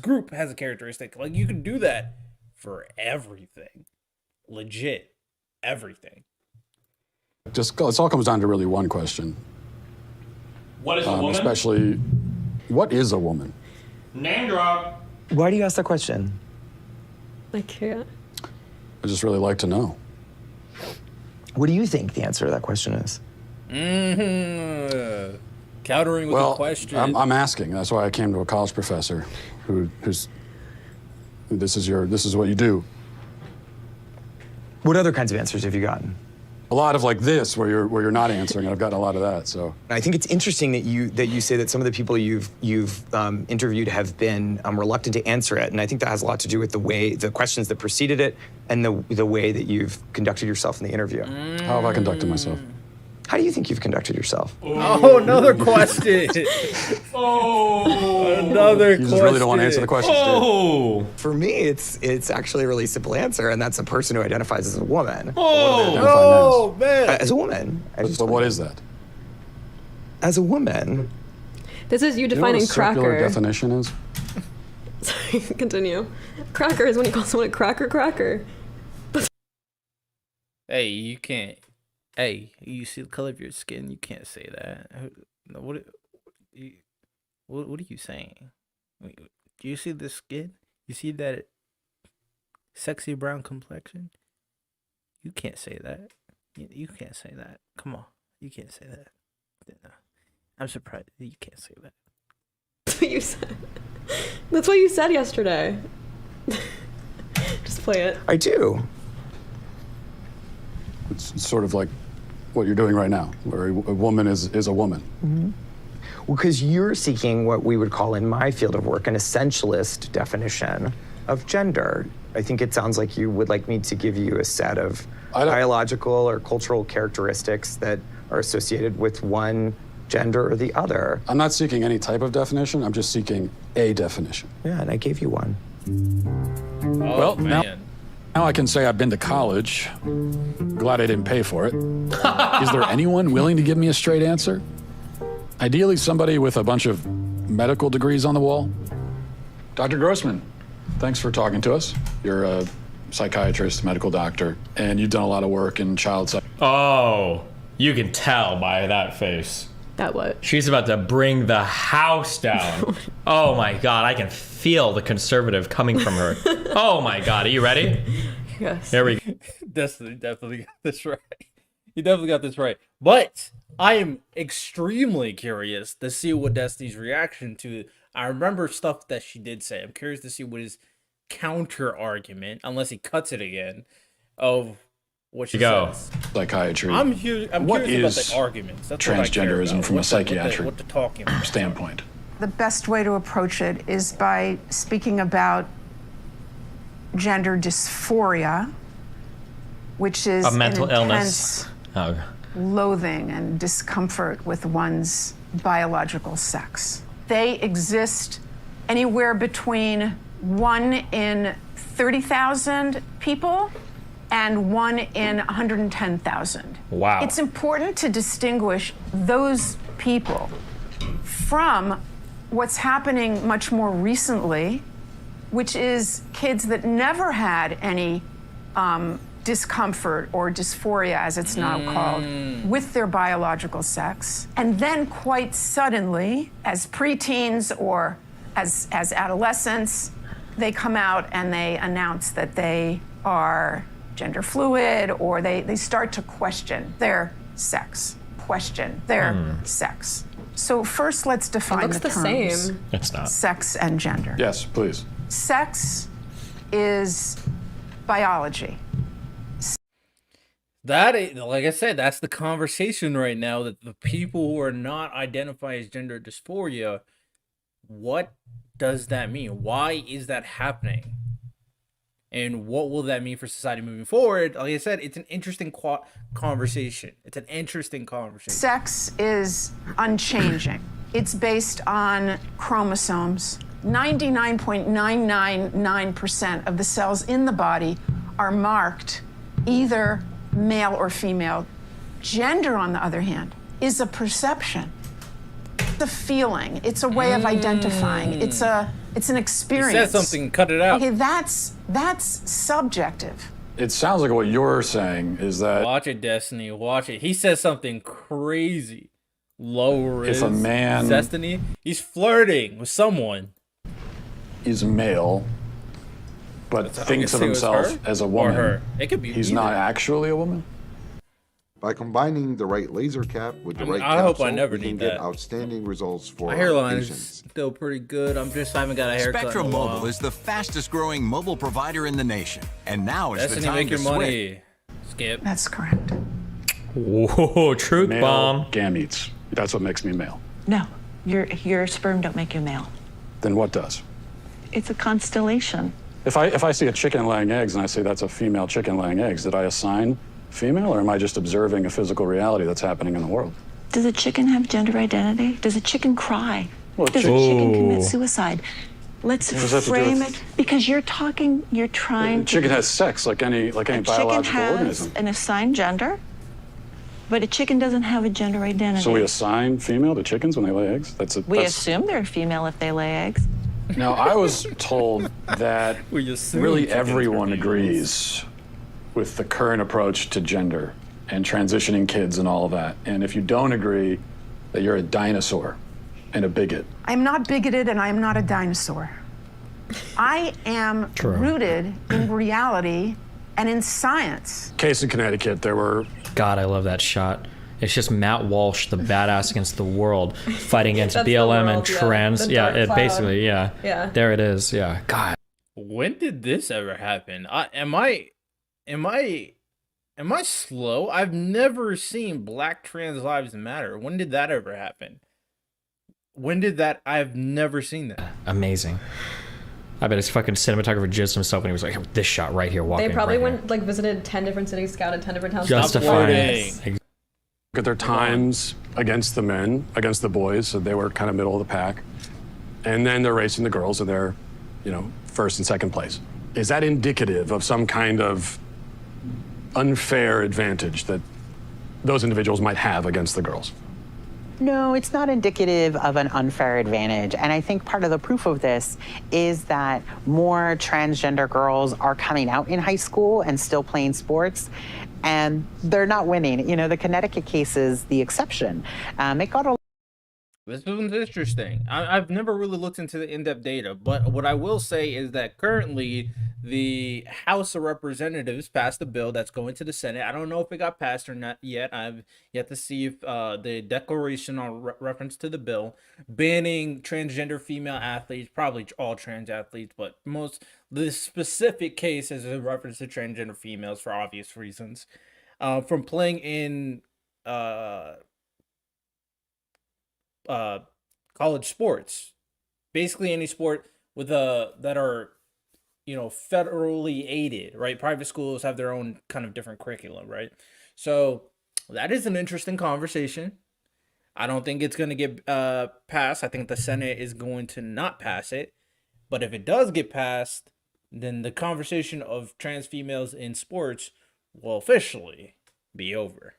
group has a characteristic. Like you can do that for everything. Legit. Everything. This all comes down to really one question. What is a woman? Especially, what is a woman? Name drop. Why do you ask that question? I can't. I just really like to know. What do you think the answer to that question is? Countering with a question. I'm asking. That's why I came to a college professor who's this is what you do. What other kinds of answers have you gotten? A lot of like this, where you're not answering, and I've gotten a lot of that. So I think it's interesting that you say that some of the people you've interviewed have been reluctant to answer it, and I think that has a lot to do with the questions that preceded it, and the way that you've conducted yourself in the interview. How have I conducted myself? How do you think you've conducted yourself? Oh, another question. Another question. You just really don't want to answer the question. For me, it's actually a really simple answer, and that's a person who identifies as a woman. Oh, man. As a woman. But what is that? As a woman. This is you Do you know what defining a circular cracker. definition is? Sorry, continue. Cracker is when you call someone a cracker. Hey, you can't Hey, you see the color of your skin? You can't say that. What are you saying? Do you see the skin? You see that sexy brown complexion? You can't say that. You can't say that. Come on. You can't say that. No. I'm surprised you can't say that. That's what you said. That's what you said yesterday. Just play it. I do. It's sort of like what you're doing right now, where a woman is a woman. Mm-hmm. Well, because you're seeking what we would call in my field of work an essentialist definition of gender. I think it sounds like you would like me to give you a set of biological or cultural characteristics that are associated with one gender or the other. I'm not seeking any type of definition. I'm just seeking a definition. Yeah, and I gave you one. Well, now I can say I've been to college. Glad I didn't pay for it. Is there anyone willing to give me a straight answer? Ideally, somebody with a bunch of medical degrees on the wall. Dr. Grossman, thanks for talking to us. You're a psychiatrist, medical doctor, and you've done a lot of work in child psych. Oh, you can tell by that face. That what? She's about to bring the house down. Oh my God, I can feel the conservative coming from her. Oh my God, are you ready? Yes. There we go. Destiny definitely got this right. You definitely got this right. But I am extremely curious to see what Destiny's reaction to. I remember stuff that she did say. I'm curious to see what his counter argument, unless he cuts it again, of what she says. Psychiatry. I'm curious about the arguments. That's transgenderism from a psychiatric what the talking about. standpoint. The best way to approach it is by speaking about gender dysphoria, which is a mental an illness. intense loathing and discomfort with one's biological sex. They exist anywhere between 1 in 30,000 people and 1 in 110,000. Wow. It's important to distinguish those people from what's happening much more recently, which is kids that never had any discomfort or dysphoria, as it's now called, with their biological sex. And then quite suddenly, as preteens or as adolescents, they come out and they announce that they are gender fluid, or they start to question their sex, sex. So first, let's define the terms. Same. It's not. Sex and gender. Yes, please. Sex is biology. That is, like I said, that's the conversation right now, that the people who are not identifying as gender dysphoria, what does that mean? Why is that happening? And what will that mean for society moving forward? Like I said, it's an interesting conversation. It's an interesting conversation. Sex is unchanging. It's based on chromosomes. 99.999% of the cells in the body are marked either male or female. Gender, on the other hand, is a perception. It's a feeling. It's a way of identifying. It's an experience. He said something, cut it out. Okay, that's subjective. It sounds like what you're saying is that watch it, Destiny. Watch it. He says something crazy. Low risk. If a man Destiny, he's flirting with someone. He's male, but thinks of himself as a woman. Or her. It could be. He's not actually a woman. By combining the right laser cap with the right I capsule, hope I never we can need get that. outstanding results for My our hairline patients. is still pretty good. I haven't got a haircut. Spectrum in a while. Mobile is the fastest growing mobile provider in the nation. And now is Destiny, the time make to your money. Skip. That's correct. Whoa, truth Male bomb. gametes. That's what makes me male. No, your sperm don't make you male. Then what does? It's a constellation. If I see a chicken laying eggs and I say that's a female chicken laying eggs, did I assign female, or am I just observing a physical reality that's happening in the world? Does a chicken have gender identity? Does a chicken cry? Well, Does a chicken commit suicide? Let's What does that have to do frame with- it, because you're trying A chicken has sex like any a chicken biological has organism. an assigned gender, but a chicken doesn't have a gender identity. So we assign female to chickens when they lay eggs? We assume they're female if they lay eggs. Now, I was told that We assume really chickens everyone are agrees with the current approach to gender and transitioning kids and all of that. And if you don't agree, that you're a dinosaur and a bigot. I'm not bigoted and I'm not a dinosaur. I am True. rooted in reality and in science. Case in Connecticut, there were... God, I love that shot. It's just Matt Walsh, the badass against the world, fighting against That's the BLM and world, yeah. trans. The Yeah, dark it cloud. basically, yeah. Yeah. There it is. Yeah. God. When did this ever happen? Am I slow? I've never seen Black Trans Lives Matter. When did that ever happen? I've never seen that. Amazing. I bet his fucking cinematographer jizzed himself when he was like, this shot right here walking. They probably right went like visited 10 different cities, scouted 10 different towns. Justifying. Look at their times against the men, against the boys, so they were kind of middle of the pack. And then they're racing the girls, and they're, first and second place. Is that indicative of some kind of unfair advantage that those individuals might have against the girls? No, it's not indicative of an unfair advantage. And I think part of the proof of this is that more transgender girls are coming out in high school and still playing sports, and they're not winning. The Connecticut case is the exception. It got a This one's interesting. I've never really looked into the in-depth data, but what I will say is that currently the House of Representatives passed a bill that's going to the Senate. I don't know if it got passed or not yet. I've yet to see if the declaration on reference to the bill banning transgender female athletes, probably all trans athletes, but the specific case is a reference to transgender females for obvious reasons, from playing in college sports, basically any sport with that are federally aided, right? Private schools have their own kind of different curriculum, right? So that is an interesting conversation. I don't think it's going to get passed. I think the Senate is going to not pass it, but if it does get passed, then the conversation of trans females in sports will officially be over.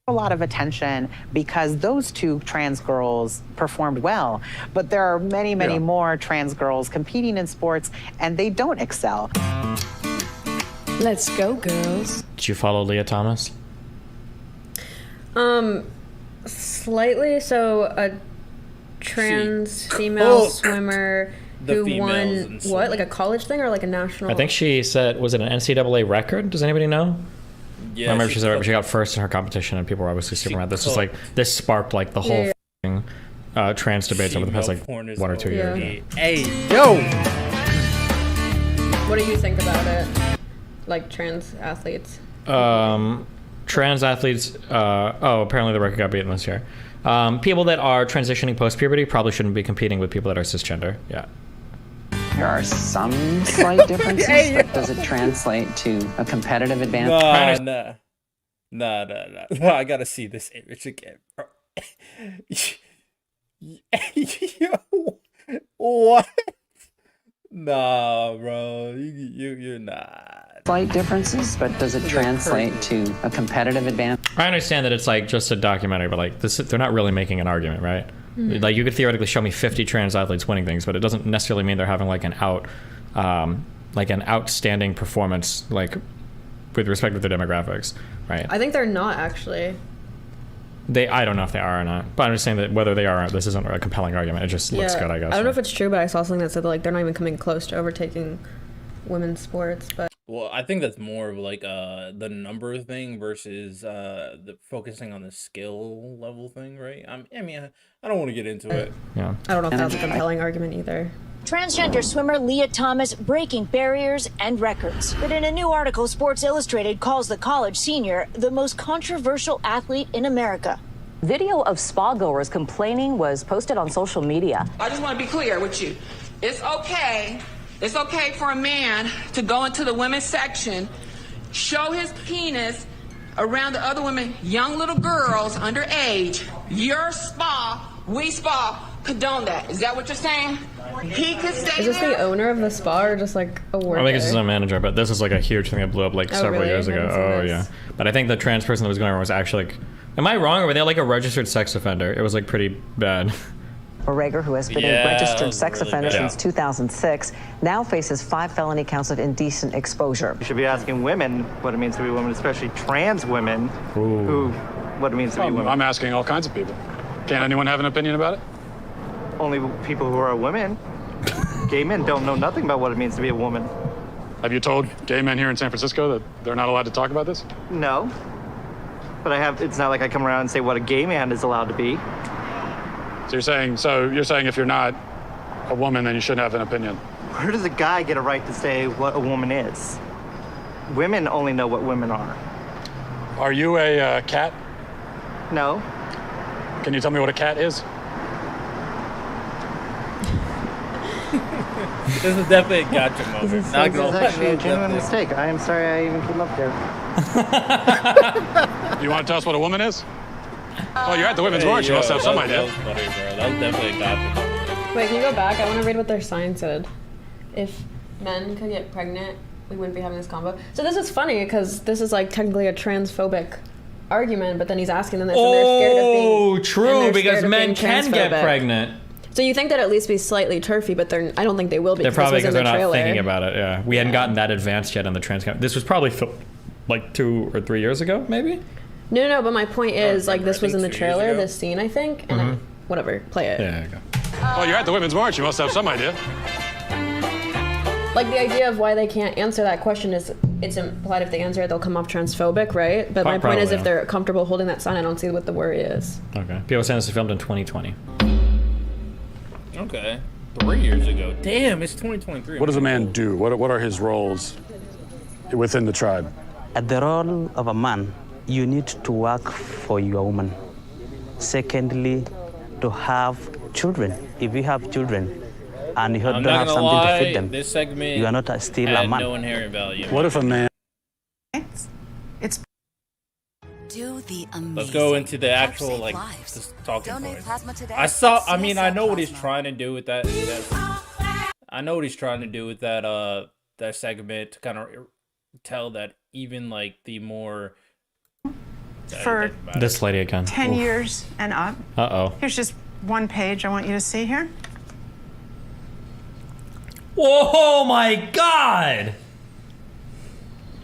a lot of attention because those two trans girls performed well, but there are many more trans girls competing in sports and they don't excel. Let's go, girls. Did you follow Leah Thomas? Slightly. So a trans female swimmer who won what, like a college thing or like a national? I think she said, was it an NCAA record? Does anybody know? Yeah, I remember she said she got first in her competition, and people were obviously super mad. This was like, this sparked like the whole trans debates over the past like 1 or 2 years. Hey, yo! What do you think about it? Like trans athletes? Trans athletes, apparently the record got beaten this year. People that are transitioning post-puberty probably shouldn't be competing with people that are cisgender. Yeah. There are some slight differences, but does it translate to a competitive advantage? No. I gotta see this image again, bro. Yo, what? Nah, bro, you're not. Slight differences, but does it translate to a competitive advantage? I understand that it's like just a documentary, but like this, they're not really making an argument, right? Mm-hmm. Like you could theoretically show me 50 trans athletes winning things, but it doesn't necessarily mean they're having like an outstanding performance, like with respect to their demographics, right? I think they're not actually. I don't know if they are or not, but I'm just saying that whether they are, this isn't a compelling argument. It just looks good, I guess. I don't know if it's true, but I saw something that said that, like, they're not even coming close to overtaking women's sports. But well, I think that's more of like the number thing versus the focusing on the skill level thing, right? I mean, I don't want to get into it. Yeah. I don't know if that's a compelling argument either. Transgender swimmer Leah Thomas breaking barriers and records. But in a new article, Sports Illustrated calls the college senior the most controversial athlete in America. Video of spa goers complaining was posted on social media. I just want to be clear with you. It's okay for a man to go into the women's section, show his penis around the other women, young little girls underage. Your spa, we spa, condone that. Is that what you're saying? He could stay Is this there. the owner of the spa or just like a worker? I think this is a manager, but this is like a huge thing that blew up like several really? years I ago. didn't see Oh this. yeah. But I think the trans person that was going around was actually like, am I wrong, or were they like a registered sex offender? It was like pretty bad. Oreger, who has been a registered sex offender since 2006, now faces 5 felony counts of indecent exposure. You should be asking women what it means to be women, especially trans women, what it means to be women. I'm asking all kinds of people. Can't anyone have an opinion about it? Only people who are women. Gay men don't know nothing about what it means to be a woman. Have you told gay men here in San Francisco that they're not allowed to talk about this? No. But it's not like I come around and say what a gay man is allowed to be. So you're saying if you're not a woman, then you shouldn't have an opinion? Where does a guy get a right to say what a woman is? Women only know what women are. Are you a cat? No. Can you tell me what a cat is? This is definitely a gotcha moment. This is actually a genuine mistake. I am sorry I even came up there. You want to tell us what a woman is? Oh, you're at the Women's March. You must have some idea. That was funny, bro. That was definitely a gotcha moment. Wait, can you go back? I want to read what their sign said. If men could get pregnant, we wouldn't be having this combo. So this is funny because this is like technically a transphobic argument, but then he's asking them this and they're scared of being... Oh, true, because men can get pregnant. So you think that at least be slightly turfy, but I don't think they will be. They're probably because they're not trailer. thinking about it. Yeah, we hadn't gotten that advanced yet on the trans. This was probably like 2 or 3 years ago, maybe. No. But my point is, like, this was in the trailer, this scene, I think, and whatever, play it. Yeah, there you go. Oh, you're at the Women's March. You must have some idea. Like, the idea of why they can't answer that question is, it's implied if they answer it, they'll come off transphobic, right? But my point is, if they're comfortable holding that sign, I don't see what the worry is. Okay. People saying this was filmed in 2020. Okay. 3 years ago. Damn, it's 2023. What does a man do? What are his roles within the tribe? At the role of a man, you need to work for your woman. Secondly, to have children. If you have children and you don't have something to feed them, this segment you are not still a man. No inherent value. What if a man... Do the amazing. Let's go into the actual, like, just talking points. I know what he's trying to do with that. I know what he's trying to do with that segment to kind of tell that even, like, the more... For this lady again. 10 years and up. Uh-oh. Here's just one page I want you to see here. Oh my God!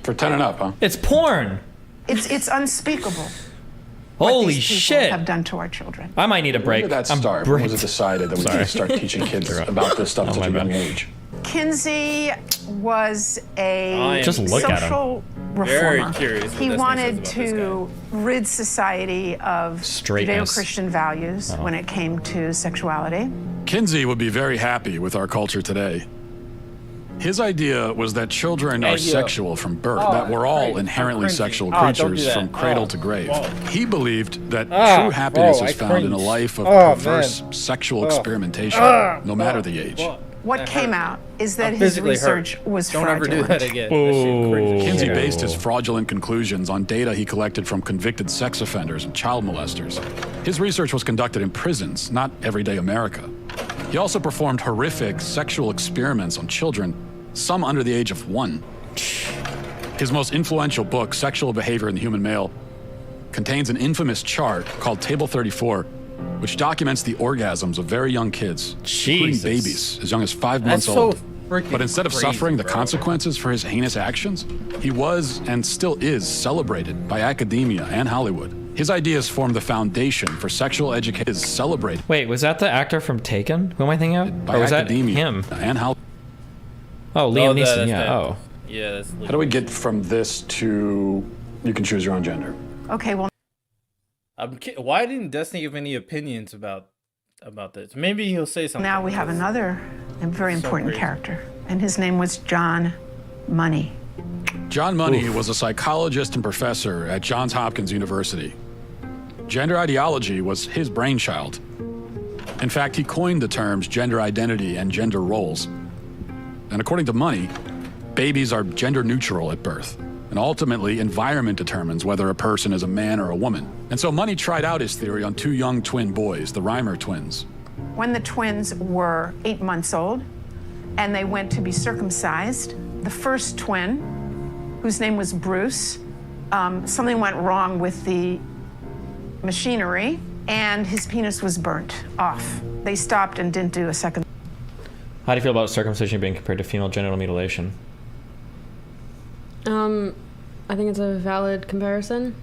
For 10 and up, huh? It's porn. It's unspeakable. Holy what these shit! Have done to our children. I might need a break. When did that start? When was it decided that we need to start teaching kids about this stuff at such a young age? Kinsey was a social reformer. Very curious. He wanted to rid society of Judeo-Christian values when it came to sexuality. Kinsey would be very happy with our culture today. His idea was that children are sexual from birth, that we're all inherently sexual creatures from cradle to grave. He believed that true happiness is found in a life of perverse sexual experimentation, no matter the age. What came out is that his research was fraudulent. Don't ever do that again. Kinsey based his fraudulent conclusions on data he collected from convicted sex offenders and child molesters. His research was conducted in prisons, not everyday America. He also performed horrific sexual experiments on children, some under the age of 1. His most influential book, Sexual Behavior in the Human Male, contains an infamous chart called Table 34, which documents the orgasms of very young kids, including babies as young as 5 months old. But instead of suffering the consequences for his heinous actions, he was and still is celebrated by academia and Hollywood. His ideas formed the foundation for sexual education. Is celebrated. Wait, was that the actor from Taken? Who am I thinking of? By or was academia that him? And Hollywood. Oh, Liam Neeson. Yeah. Yeah. That's How do we get from this to you can choose your own gender? Okay, well. Why didn't Destiny give any opinions about this? Maybe he'll say something. Now we have another very important character, and his name was John Money. John Money was a psychologist and professor at Johns Hopkins University. Gender ideology was his brainchild. In fact, he coined the terms gender identity and gender roles. And according to Money, babies are gender neutral at birth. And ultimately, environment determines whether a person is a man or a woman. And so Money tried out his theory on 2 young twin boys, the Reimer twins. When the twins were 8 months old and they went to be circumcised, the first twin, whose name was Bruce, something went wrong with the machinery and his penis was burnt off. They stopped and didn't do a second. How do you feel about circumcision being compared to female genital mutilation? I think it's a valid comparison.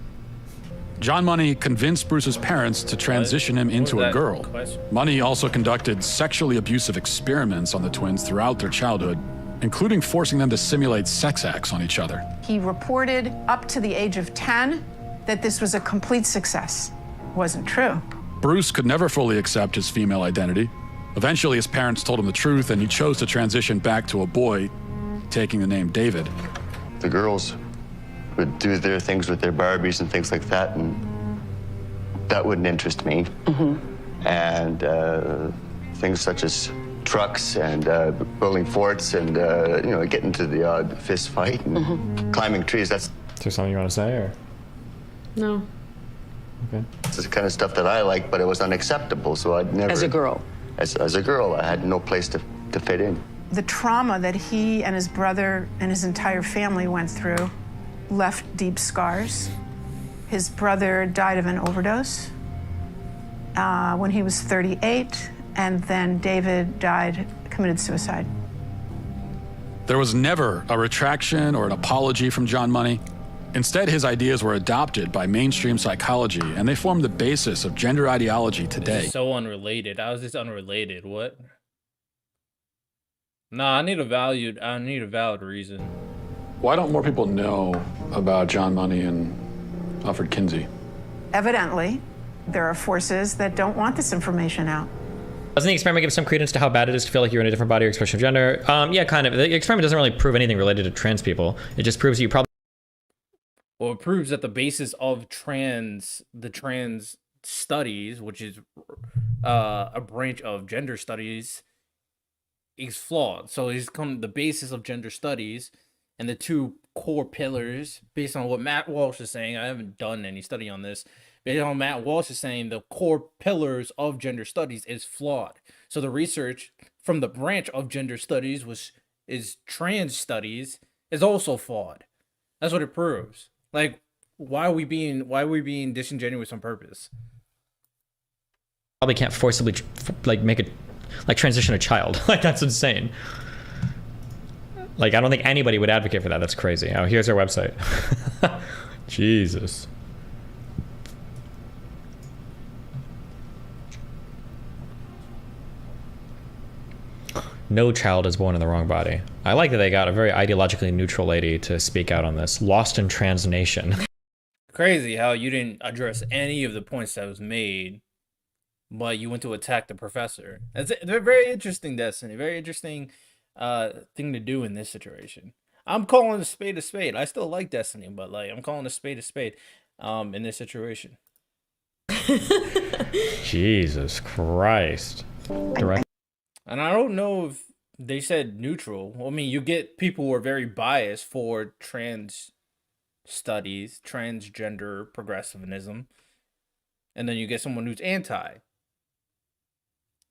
John Money convinced Bruce's parents to transition him into a girl. Money also conducted sexually abusive experiments on the twins throughout their childhood, including forcing them to simulate sex acts on each other. He reported up to the age of 10 that this was a complete success. Wasn't true. Bruce could never fully accept his female identity. Eventually, his parents told him the truth, and he chose to transition back to a boy, taking the name David. The girls would do their things with their Barbies and things like that, and that wouldn't interest me. And things such as trucks and building forts and, getting to the odd fist fight and climbing trees, that's... Is there something you want to say, or? No. Okay. It's the kind of stuff that I like, but it was unacceptable, so I'd never... As a girl? As a girl, I had no place to fit in. The trauma that he and his brother and his entire family went through left deep scars. His brother died of an overdose when he was 38, and then David committed suicide. There was never a retraction or an apology from John Money. Instead, his ideas were adopted by mainstream psychology, and they form the basis of gender ideology today. So unrelated. How is this unrelated? What? Nah, I need a valid reason. Why don't more people know about John Money and Alfred Kinsey? Evidently, there are forces that don't want this information out. Doesn't the experiment give some credence to how bad it is to feel like you're in a different body or expression of gender? Yeah, kind of. The experiment doesn't really prove anything related to trans people. It just proves that you probably... Well, it proves that the basis of the trans studies, which is a branch of gender studies, is flawed. So the basis of gender studies and the two core pillars, based on what Matt Walsh is saying, I haven't done any study on this, based on what Matt Walsh is saying, the core pillars of gender studies is flawed. So the research from the branch of gender studies, which is trans studies, is also flawed. That's what it proves. Like, why are we being disingenuous on purpose? Probably can't forcibly make it transition a child. Like, that's insane. Like, I don't think anybody would advocate for that. That's crazy. Oh, here's our website. Jesus. No child is born in the wrong body. I like that they got a very ideologically neutral lady to speak out on this. Lost in Trans Nation. Crazy how you didn't address any of the points that was made, but you went to attack the professor. It's very interesting, Destiny. Very interesting thing to do in this situation. I'm calling a spade a spade. I still like Destiny, but I'm calling a spade in this situation. Jesus Christ. And I don't know if they said neutral. I mean, you get people who are very biased for trans studies, transgender progressivism, and then you get someone who's anti.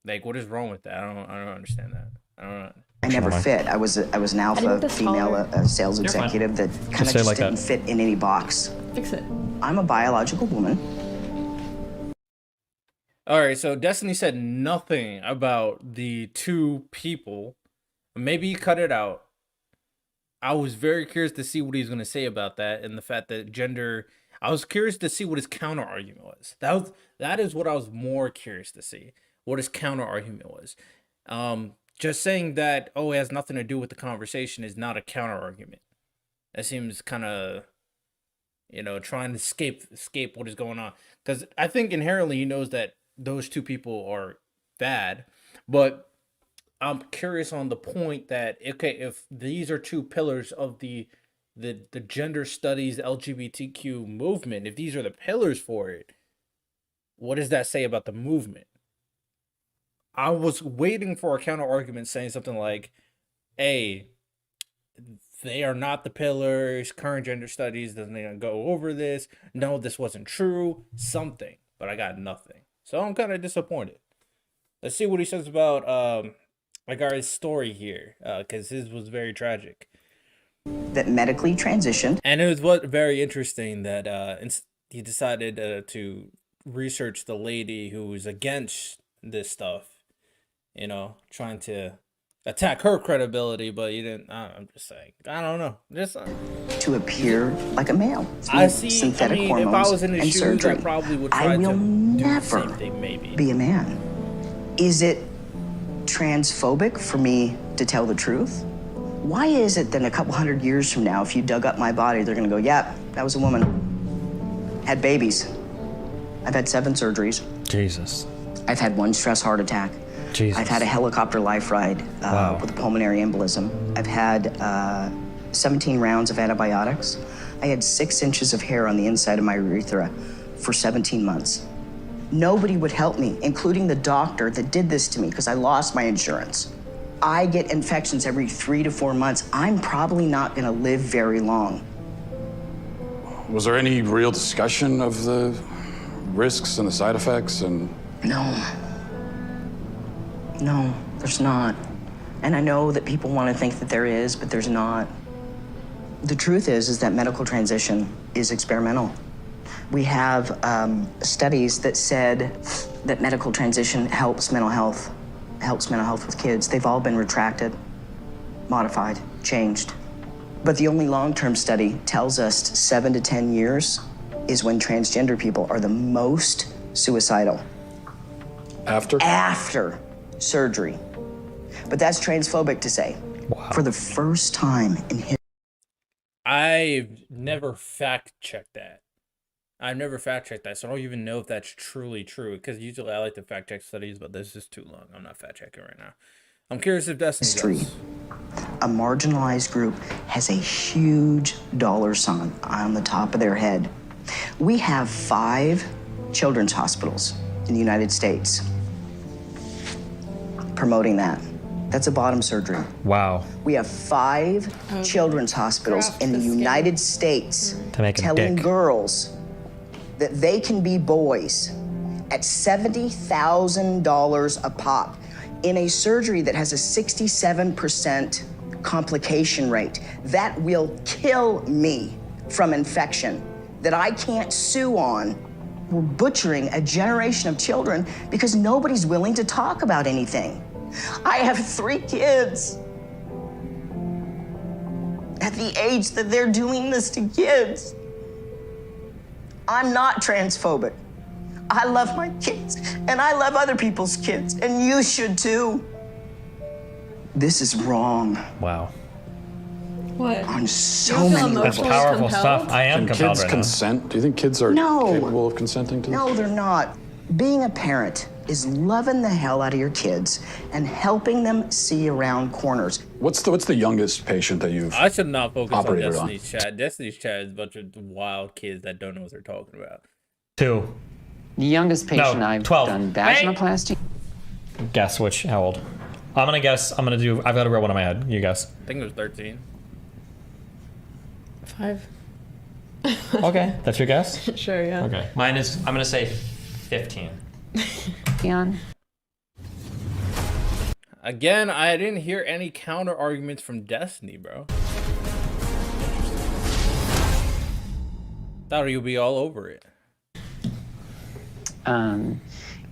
Like, what is wrong with that? I don't understand that. I don't know. I never fit. I was an alpha female sales executive that kind of just didn't fit in any box. Fix it. I'm a biological woman. All right, so Destiny said nothing about the two people. Maybe he cut it out. I was very curious to see what he's going to say about that and the fact that gender... I was curious to see what his counter-argument was. That is what I was more curious to see, what his counter-argument was. Just saying that, it has nothing to do with the conversation is not a counter-argument. That seems kind of... trying to escape what is going on. Because I think inherently he knows that those two people are bad, but I'm curious on the point that, okay, if these are two pillars of the gender studies, LGBTQ movement, if these are the pillars for it, what does that say about the movement? I was waiting for a counter argument saying something like, hey, they are not the pillars, current gender studies doesn't go over this, no, this wasn't true, something, but I got nothing. So I'm kind of disappointed. Let's see what he says about his story here, because his was very tragic. That medically transitioned. And it was very interesting that he decided to researched the lady who was against this stuff, you know, trying to attack her credibility, but you didn't. I'm just saying, I don't know. Just to appear like a male. I see. Synthetic I mean, hormones if I was in his and shoes, surgery. I probably would try I will to never do the same thing, maybe. be a man. Is it transphobic for me to tell the truth? Why is it that in a couple hundred years from now, if you dug up my body, they're gonna go, yeah, that was a woman. Had babies. I've had 7 surgeries. Jesus. I've had 1 stress heart attack. Jesus. I've had a helicopter life ride with a pulmonary embolism. I've had 17 rounds of antibiotics. I had 6 inches of hair on the inside of my urethra for 17 months. Nobody would help me, including the doctor that did this to me because I lost my insurance. I get infections every 3 to 4 months. I'm probably not gonna live very long. Was there any real discussion of the risks and the side effects and? No, there's not. And I know that people want to think that there is, but there's not. The truth is that medical transition is experimental. We have studies that said that medical transition helps mental health with kids. They've all been retracted, modified, changed. But the only long-term study tells us 7 to 10 years is when transgender people are the most suicidal. After? After surgery. But that's transphobic to say. Wow. For the first time in history. I've never fact-checked that. I've never fact-checked that, so I don't even know if that's truly true, because usually I like to fact-check studies, but this is too long. I'm not fact-checking right now. I'm curious if Destiny does. A marginalized group has a huge dollar sign on the top of their head. We have 5 children's hospitals in the United States promoting that. That's a bottom surgery. Wow. We have 5 children's hospitals in the United States To make a telling dick. girls that they can be boys at $70,000 a pop in a surgery that has a 67% complication rate. That will kill me from infection that I can't sue on. We're butchering a generation of children because nobody's willing to talk about anything. I have 3 kids. At the age that they're doing this to kids, I'm not transphobic. I love my kids, and I love other people's kids, and you should too. This is wrong. Wow. What? On so many levels. That's powerful stuff. I am Can compelled kids right now. consent? Do you think kids are capable of consenting to this? No, they're not. Being a parent is loving the hell out of your kids and helping them see around corners. What's the youngest patient that you've I should not focus on operated on? Destiny's chat. Destiny's chat is a bunch of wild kids that don't know what they're talking about. 2. The youngest patient No, I've 12. done vaginoplasty. Guess which? How old? I'm gonna guess. I've got a real one in my head. You guess. I think it was 13. 5. Okay, that's your guess. Sure, yeah. Okay, mine is. I'm gonna say 15. Dion. Again, I didn't hear any counter arguments from Destiny, bro. Thought you'd be all over it.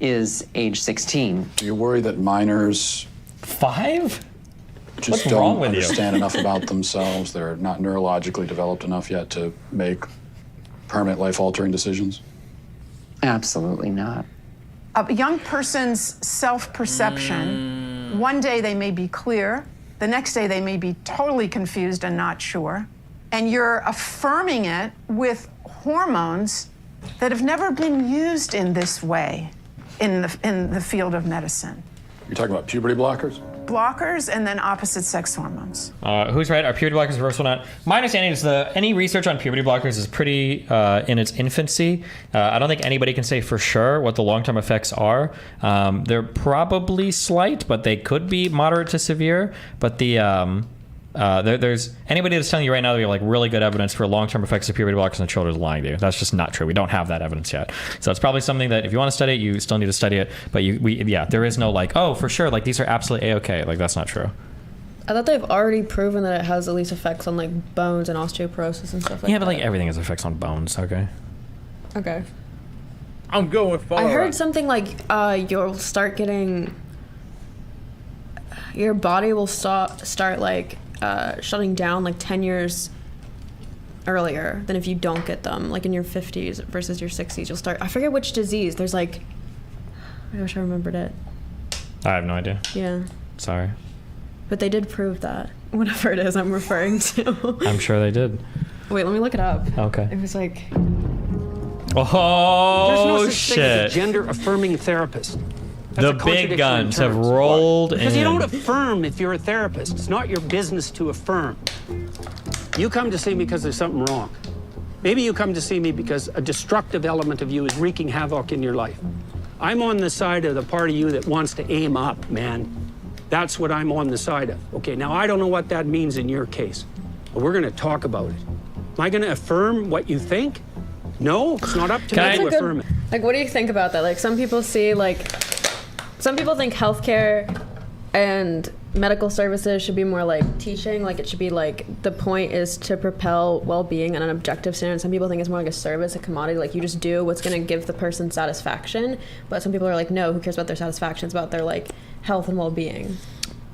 Is age 16. Do you worry that minors 5? just What's don't wrong with you? understand enough about themselves? They're not neurologically developed enough yet to make permanent life-altering decisions? Absolutely not. A young person's self-perception, one day they may be clear, the next day they may be totally confused and not sure, and you're affirming it with hormones that have never been used in this way in the field of medicine. You're talking about puberty blockers? Blockers and then opposite sex hormones. Who's right? Are puberty blockers reversible or not? My understanding is any research on puberty blockers is pretty in its infancy. I don't think anybody can say for sure what the long-term effects are. They're probably slight, but they could be moderate to severe. But there's anybody that's telling you right now that you have like really good evidence for long-term effects of puberty blockers in children is lying to you. That's just not true. We don't have that evidence yet. So it's probably something that if you want to study it, you still need to study it. But there is no like, oh, for sure, like these are absolutely A-okay. Like that's not true. I thought they've already proven that it has at least effects on like bones and osteoporosis and stuff like that. Yeah, but like everything has effects on bones. Okay. Okay. I'm going far. I heard something like you'll start getting, your body will start like shutting down like 10 years earlier than if you don't get them, like in your 50s versus your 60s. You'll start, I forget which disease. There's like, I wish I remembered it. I have no idea. Yeah. Sorry. But they did prove that, whatever it is I'm referring to. I'm sure they did. Wait, let me look it up. Okay. It was like, oh, There's no such shit. thing as a gender-affirming therapist. That's The a big contradiction guns in have terms. rolled Because in. you don't affirm if you're a therapist. It's not your business to affirm. You come to see me because there's something wrong. Maybe you come to see me because a destructive element of you is wreaking havoc in your life. I'm on the side of the part of you that wants to aim up, man. That's what I'm on the side of. Okay, now I don't know what that means in your case, but we're going to talk about it. Am I going to affirm what you think? No, it's not up to me to affirm it. like, what do you think about that? Like, some people see, like, some people think healthcare and medical services should be more like teaching. Like, it should be like, the point is to propel well-being on an objective standard. Some people think it's more like a service, a commodity. Like, you just do what's going to give the person satisfaction. But some people are like, no, who cares about their satisfaction? It's about their, like, health and well-being.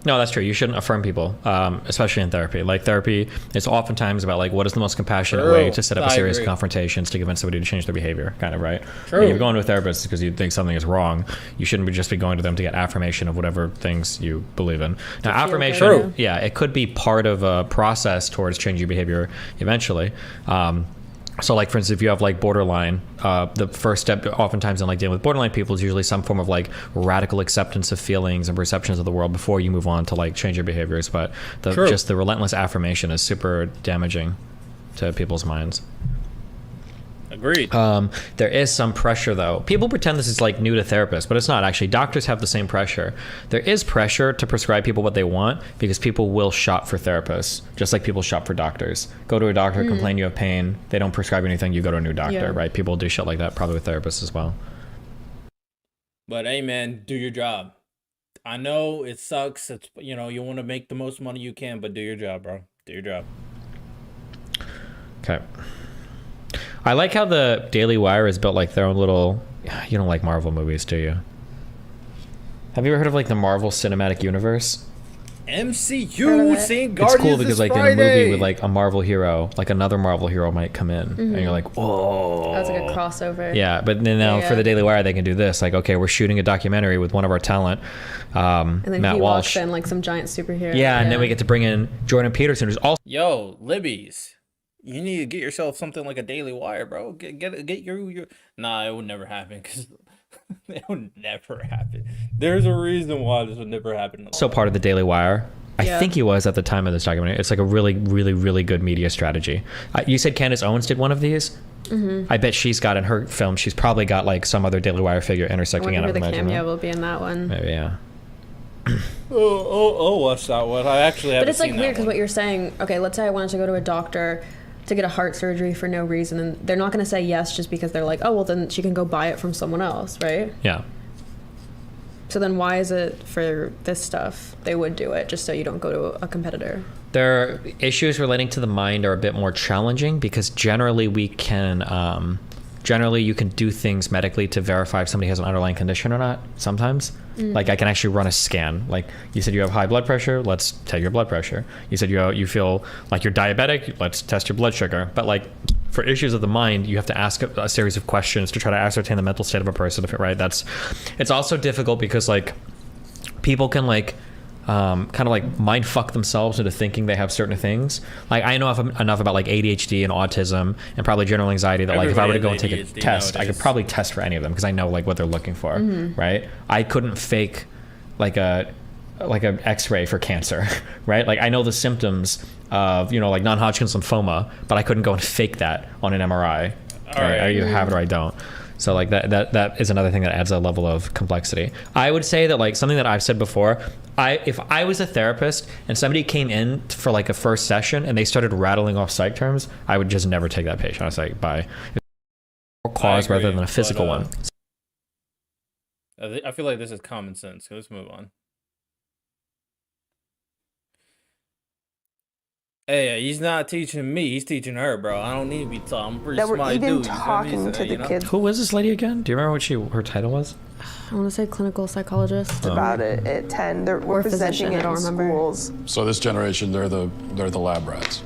No, that's true. You shouldn't affirm people, especially in therapy. Like, therapy is oftentimes about, like, what is the most compassionate True. way to set up a I series agree. of confrontations to convince somebody to change their behavior, kind of, right? True. When you're going to a therapist because you think something is wrong, you shouldn't be just be going to them to get affirmation of whatever things you believe in. Now, affirmation, True. yeah, it could be part of a process towards changing your behavior eventually. So, like, for instance, if you have, like, borderline, the first step oftentimes in, like, dealing with borderline people is usually some form of, like, radical acceptance of feelings and perceptions of the world before you move on to, like, change your behaviors. But just the relentless affirmation is super damaging to people's minds. Agreed. There is some pressure, though. People pretend this is, like, new to therapists, but it's not, actually. Doctors have the same pressure. There is pressure to prescribe people what they want because people will shop for therapists, just like people shop for doctors. Go to a doctor, complain you have pain. They don't prescribe anything. You go to a new doctor, Yeah. right? People do shit like that, probably with therapists as well. But hey, man, do your job. I know it sucks. It's, you know, you want to make the most money you can, but do your job, bro. Do your job. Okay. I like how the Daily Wire is built like their own little... You don't like Marvel movies, do you? Have you ever heard of, like, the Marvel Cinematic Universe? MCU, seeing Guardians It's cool because, like, in a movie Friday. with, like, a Marvel hero, like, another Marvel hero might come in, and you're like, whoa. That was like a crossover. Yeah, but then now for the Daily Wire, they can do this. Like, okay, we're shooting a documentary with one of our talent, And then Matt he Walsh. walks in like some giant superhero. Yeah, and then we get to bring in Jordan Peterson, who's also... Yo, Libby's. You need to get yourself something like a Daily Wire, bro. Get your... Nah, it would never happen, because... it would never happen. There's a reason why this would never happen. also part of the Daily Wire. I Yeah. think he was at the time of this documentary. It's like a really, really, really good media strategy. You said Candace Owens did one of these? Mm-hmm. I bet she's got in her film, she's probably got like some other Daily Wire figure I intersecting in wonder it. who the Imagine cameo that. will be in that one. Maybe, yeah. Oh, watch that one. I actually haven't But it's like seen weird that because one. what you're saying, okay, let's say I wanted to go to a doctor to get a heart surgery for no reason, and they're not going to say yes just because they're like, oh, well, then she can go buy it from someone else, right? Yeah. So then why is it for this stuff they would do it just so you don't go to a competitor? Their issues relating to the mind are a bit more challenging because generally we can, generally you can do things medically to verify if somebody has an underlying condition or not sometimes. Like I can actually run a scan. Like you said you have high blood pressure, let's take your blood pressure. You said you feel like you're diabetic, let's test your blood sugar. But like for issues of the mind, you have to ask a series of questions to try to ascertain the mental state of a person, right? It's also difficult because like people can like kind of like mind fuck themselves into thinking they have certain things. Like I know enough about like ADHD and autism and probably general anxiety that like if I were to go and take a ADHD test, I could nowadays. probably test for any of them because I know like what they're looking for, Mhm. right? I couldn't fake like an X-ray for cancer, right? Like I know the symptoms of like non-Hodgkin's lymphoma, but I couldn't go and fake that on an MRI. right. I either have it or I don't. So like that is another thing that adds a level of complexity. I would say that like something that I've said before, if I was a therapist and somebody came in for like a first session and they started rattling off psych terms, I would just never take that patient. I was like, bye. Cause rather than a physical one. I feel like this is common sense. So let's move on. Hey, he's not teaching me. He's teaching her, bro. I don't need to be taught. I'm a pretty That we're smart even dude. You feel me? talking So, to you the know? kids Who was this lady again? Do you remember what her title was? I want to say clinical psychologist. about it at 10. We're Or presenting physician, it I don't in remember. schools. So this generation, they're the lab rats.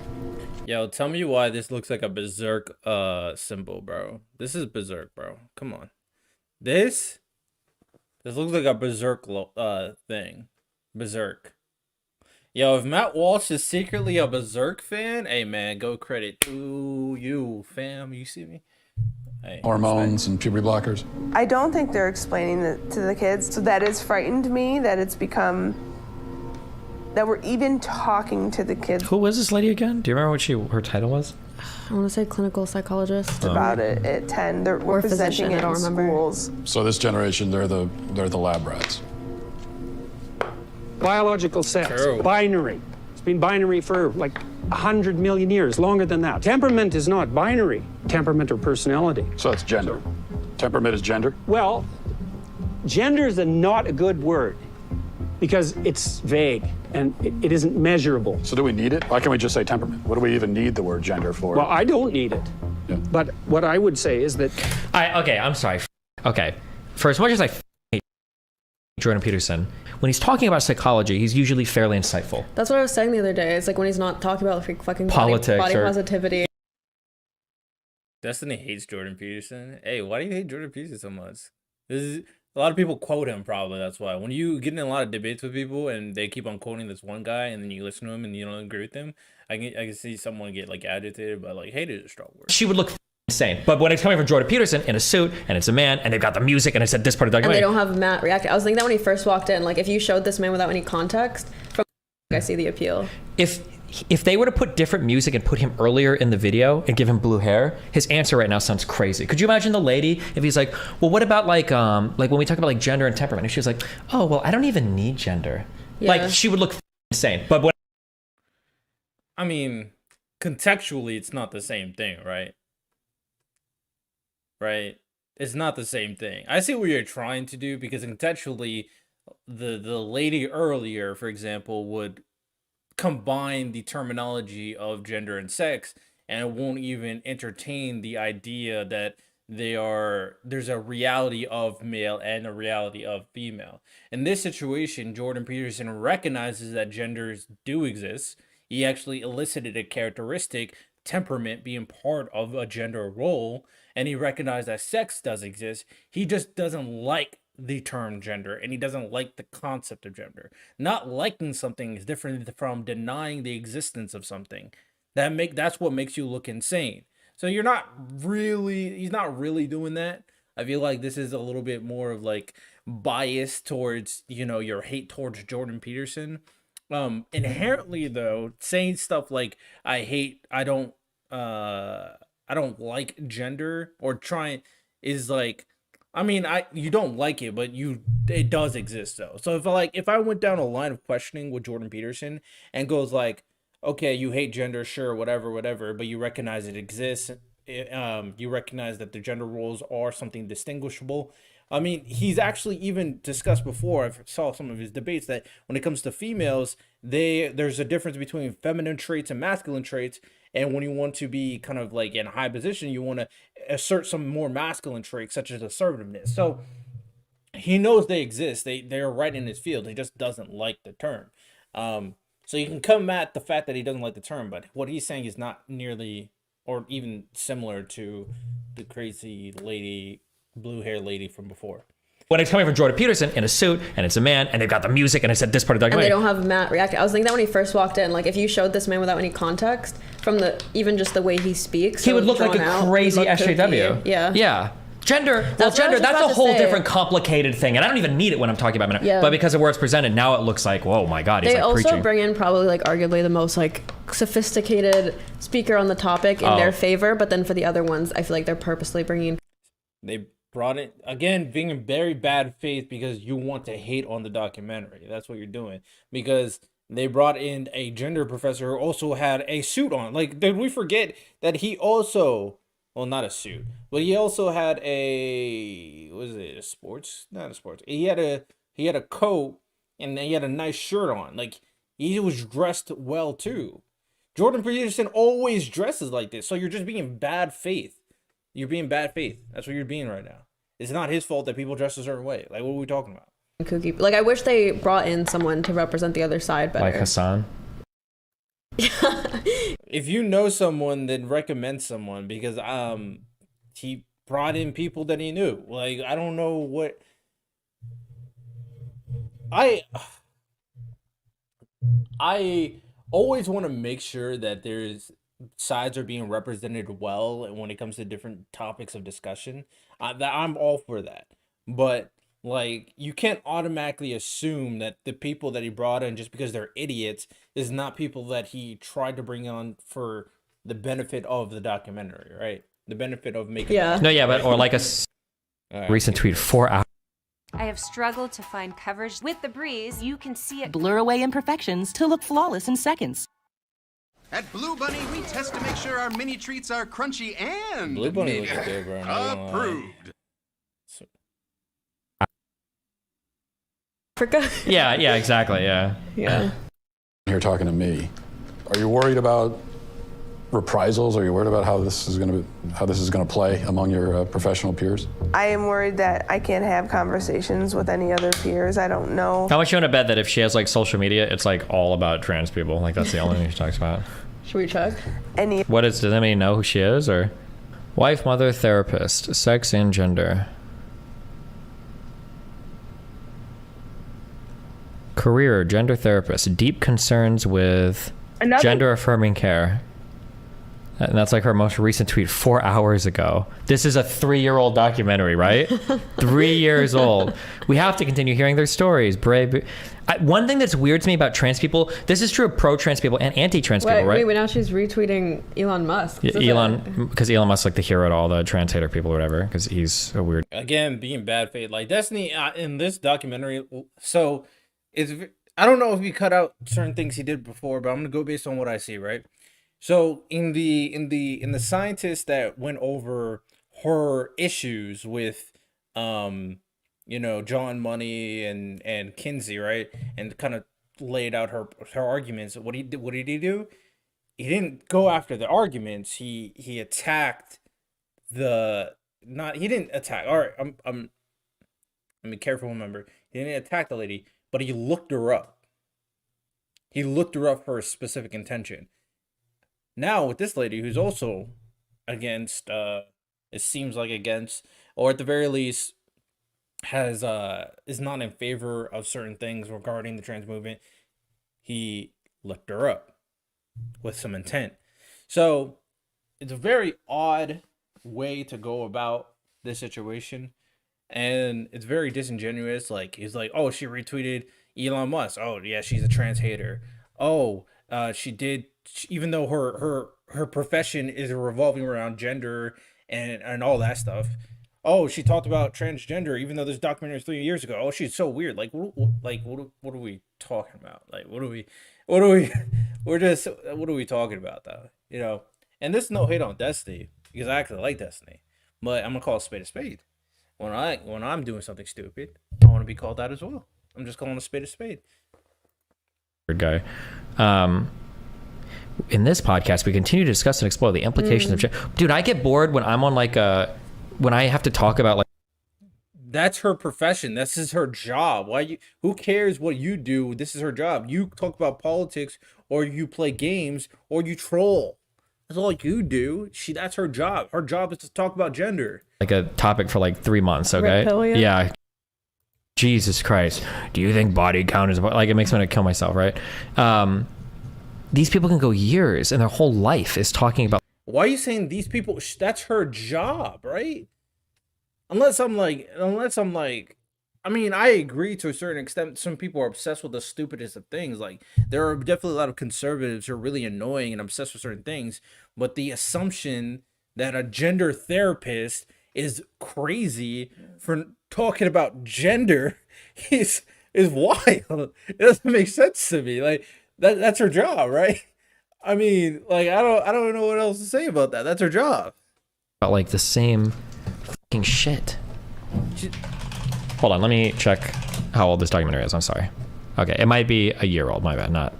Yo, tell me why this looks like a berserk symbol, bro. This is berserk, bro. Come on. This looks like a berserk thing. Berserk. Yo, if Matt Walsh is secretly a berserk fan, hey man, go credit to you, fam. You see me? Hey, Hormones and puberty blockers. I don't think they're explaining it to the kids. So that has frightened me that it's become that we're even talking to the kids Who was this lady again? Do you remember what her title was? I want to say clinical psychologist. about it at 10. We're Or presenting physician, it I don't in remember. schools. So this generation, they're the lab rats. Biological sex, True. binary. It's been binary for like 100 million years, longer than that. Temperament is not binary, temperament or personality. So that's gender. Temperament is gender. Well, gender is not a good word because it's vague and it isn't measurable. So do we need it? Why can't we just say temperament? What do we even need the word gender for? Well, I don't need it. Yeah. But what I would say is that Okay, I'm sorry. Okay. For as much as I hate Jordan Peterson, when he's talking about psychology, he's usually fairly insightful. That's what I was saying the other day. It's like when he's not talking about fucking Politics body or- positivity. Destiny hates Jordan Peterson. Hey, why do you hate Jordan Peterson so much? A lot of people quote him, probably. That's why. When you get in a lot of debates with people and they keep on quoting this one guy and then you listen to him and you don't agree with him, I can see someone get like agitated, but like hate is a strong word. She would look insane. But when it's coming from Jordan Peterson in a suit and it's a man and they've got the music and I said this part of the And they documentary. don't have Matt react. I was thinking that when he first walked in, like if you showed this man without any context, from I see the appeal. If they were to put different music and put him earlier in the video and give him blue hair, his answer right now sounds crazy. Could you imagine the lady if he's like, well, what about like when we talk about like gender and temperament? And she was like, oh, well, I don't even need gender. Yeah. Like she would look insane. But when I mean, contextually, it's not the same thing, right? Right? It's not the same thing. I see what you're trying to do because contextually, the lady earlier, for example, would combine the terminology of gender and sex, and it won't even entertain the idea that there's a reality of male and a reality of female. In this situation, Jordan Peterson recognizes that genders do exist. He actually elicited a characteristic, temperament, being part of a gender role, and he recognized that sex does exist. He just doesn't like the term gender, and he doesn't like the concept of gender. Not liking something is different from denying the existence of something. That's what makes you look insane. So he's not really doing that. I feel like this is a little bit more of like bias towards, your hate towards Jordan Peterson. Inherently though, saying stuff like I don't like gender or trying is like, I mean, you don't like it, but it does exist though. So if I went down a line of questioning with Jordan Peterson and goes like, okay, you hate gender, sure, whatever, but you recognize it exists. You recognize that the gender roles are something distinguishable. I mean, he's actually even discussed before, I saw some of his debates, that when it comes to females, there's a difference between feminine traits and masculine traits. And when you want to be kind of like in a high position, you want to assert some more masculine traits, such as assertiveness. So he knows they exist. They're right in his field. He just doesn't like the term. So you can come at the fact that he doesn't like the term, but what he's saying is not nearly or even similar to the crazy lady, blue hair lady from before. when it's coming from Jordan Peterson in a suit and it's a man and they've got the music and I said this part of the And they documentary. don't have Matt react. I was thinking that when he first walked in, like if you showed this man without any context, from even just the way he speaks, He would look like drawn a out, crazy he'd look SJW. kooky. Yeah. Yeah. Gender, That's what I was just that's about a to whole say. different complicated thing. And I don't even need it when I'm talking about it. Yeah. But because of where it's presented, now it looks like, whoa, my God, he's They like also preaching. bring in probably like arguably the most like sophisticated speaker on the topic in their favor, but then for the other ones, I feel like they're purposely bringing. They brought it again, being in very bad faith because you want to hate on the documentary. That's what you're doing, because they brought in a gender professor who also had a suit on. Like, did we forget that he also, well, not a suit, but he also had a, was it a sports? Not a sports. He had a coat and he had a nice shirt on. Like, he was dressed well too. Jordan Peterson always dresses like this, so you're just being bad faith. You're being bad faith. That's what you're being right now. It's not his fault that people dress a certain way. Like, what are we talking about? Kooky. Like, I wish they brought in someone to represent the other side better. Like Hassan. If you know someone, then recommend someone, because he brought in people that he knew. Like, I don't know what I always want to make sure that there's sides are being represented well, and when it comes to different topics of discussion, that I'm all for that. But like, you can't automatically assume that the people that he brought in, just because they're idiots, is not people that he tried to bring on for the benefit of the documentary, right? The benefit of making. No, yeah, but or like a recent tweet, 4 hours. I have struggled to find coverage. With the Breeze, you can see it blur away imperfections to look flawless in seconds. At Blue Bunny, we test to make sure our mini treats are crunchy and Blue Bunny looks good, bro. approved. Yeah, exactly, yeah. You're talking to me. Are you worried about reprisals? Are you worried about how this is going to play among your professional peers? I am worried that I can't have conversations with any other peers. I don't know. How much you want to bet that if she has like social media, it's like all about trans people? Like, that's the only thing she talks about. Should we check? Does anybody know who she is? Or wife, mother, therapist, sex and gender. Career, gender therapist, deep concerns with gender affirming care. And that's like her most recent tweet 4 hours ago. This is a 3-year-old documentary, right? 3 years old. We have to continue hearing their stories. Brave. One thing that's weird to me about trans people, this is true of pro-trans people and anti-trans people, right? Wait, now she's retweeting Elon Musk. Because Elon Musk's like the hero to all the trans hater people or whatever, because he's a weird. Again, being bad faith. Like, Destiny in this documentary, so I don't know if we cut out certain things he did before, but I'm gonna go based on what I see, right? So in the scientist that went over her issues with John Money and Kinsey, right? And kind of laid out her arguments. What did he do? He didn't go after the arguments. He attacked he didn't attack. All right, I'm be careful, remember. He didn't attack the lady, but he looked her up. He looked her up for a specific intention. Now with this lady, who's also against, it seems like against, or at the very least is not in favor of certain things regarding the trans movement, he looked her up with some intent. So it's a very odd way to go about this situation, and it's very disingenuous. Like, he's like, oh, she retweeted Elon Musk. Oh yeah, she's a trans hater. Oh, she did. Even though her profession is revolving around gender and all that stuff. Oh, she talked about transgender, even though this documentary was 3 years ago. Oh, she's so weird. Like, what are we talking about? Like, what are we talking about though? And this is no hate on Destiny, because I actually like Destiny, but I'm gonna call a spade. When I'm doing something stupid, I want to be called that as well. I'm just calling a spade. Weird guy. In this podcast, we continue to discuss and explore the implications of dude, I get bored when I'm on when I have to talk about like. That's her profession. This is her job. Who cares what you do? This is her job. You talk about politics, or you play games, or you troll. That's all you do. That's her job. Her job is to talk about gender. Like a topic for like 3 months, okay? Yeah. Jesus Christ. Do you think body count is like, it makes me want to kill myself, right? These people can go years and their whole life is talking about. Why are you saying these people? That's her job, right? Unless I'm like, I mean, I agree to a certain extent. Some people are obsessed with the stupidest of things. Like, there are definitely a lot of conservatives who are really annoying and obsessed with certain things. But the assumption that a gender therapist is crazy for talking about gender is wild. It doesn't make sense to me. Like, that's her job, right? I mean, like, I don't know what else to say about that. That's her job. About like the same fucking shit. Hold on, let me check how old this documentary is. I'm sorry. Okay, it might be a year old. My bad. Not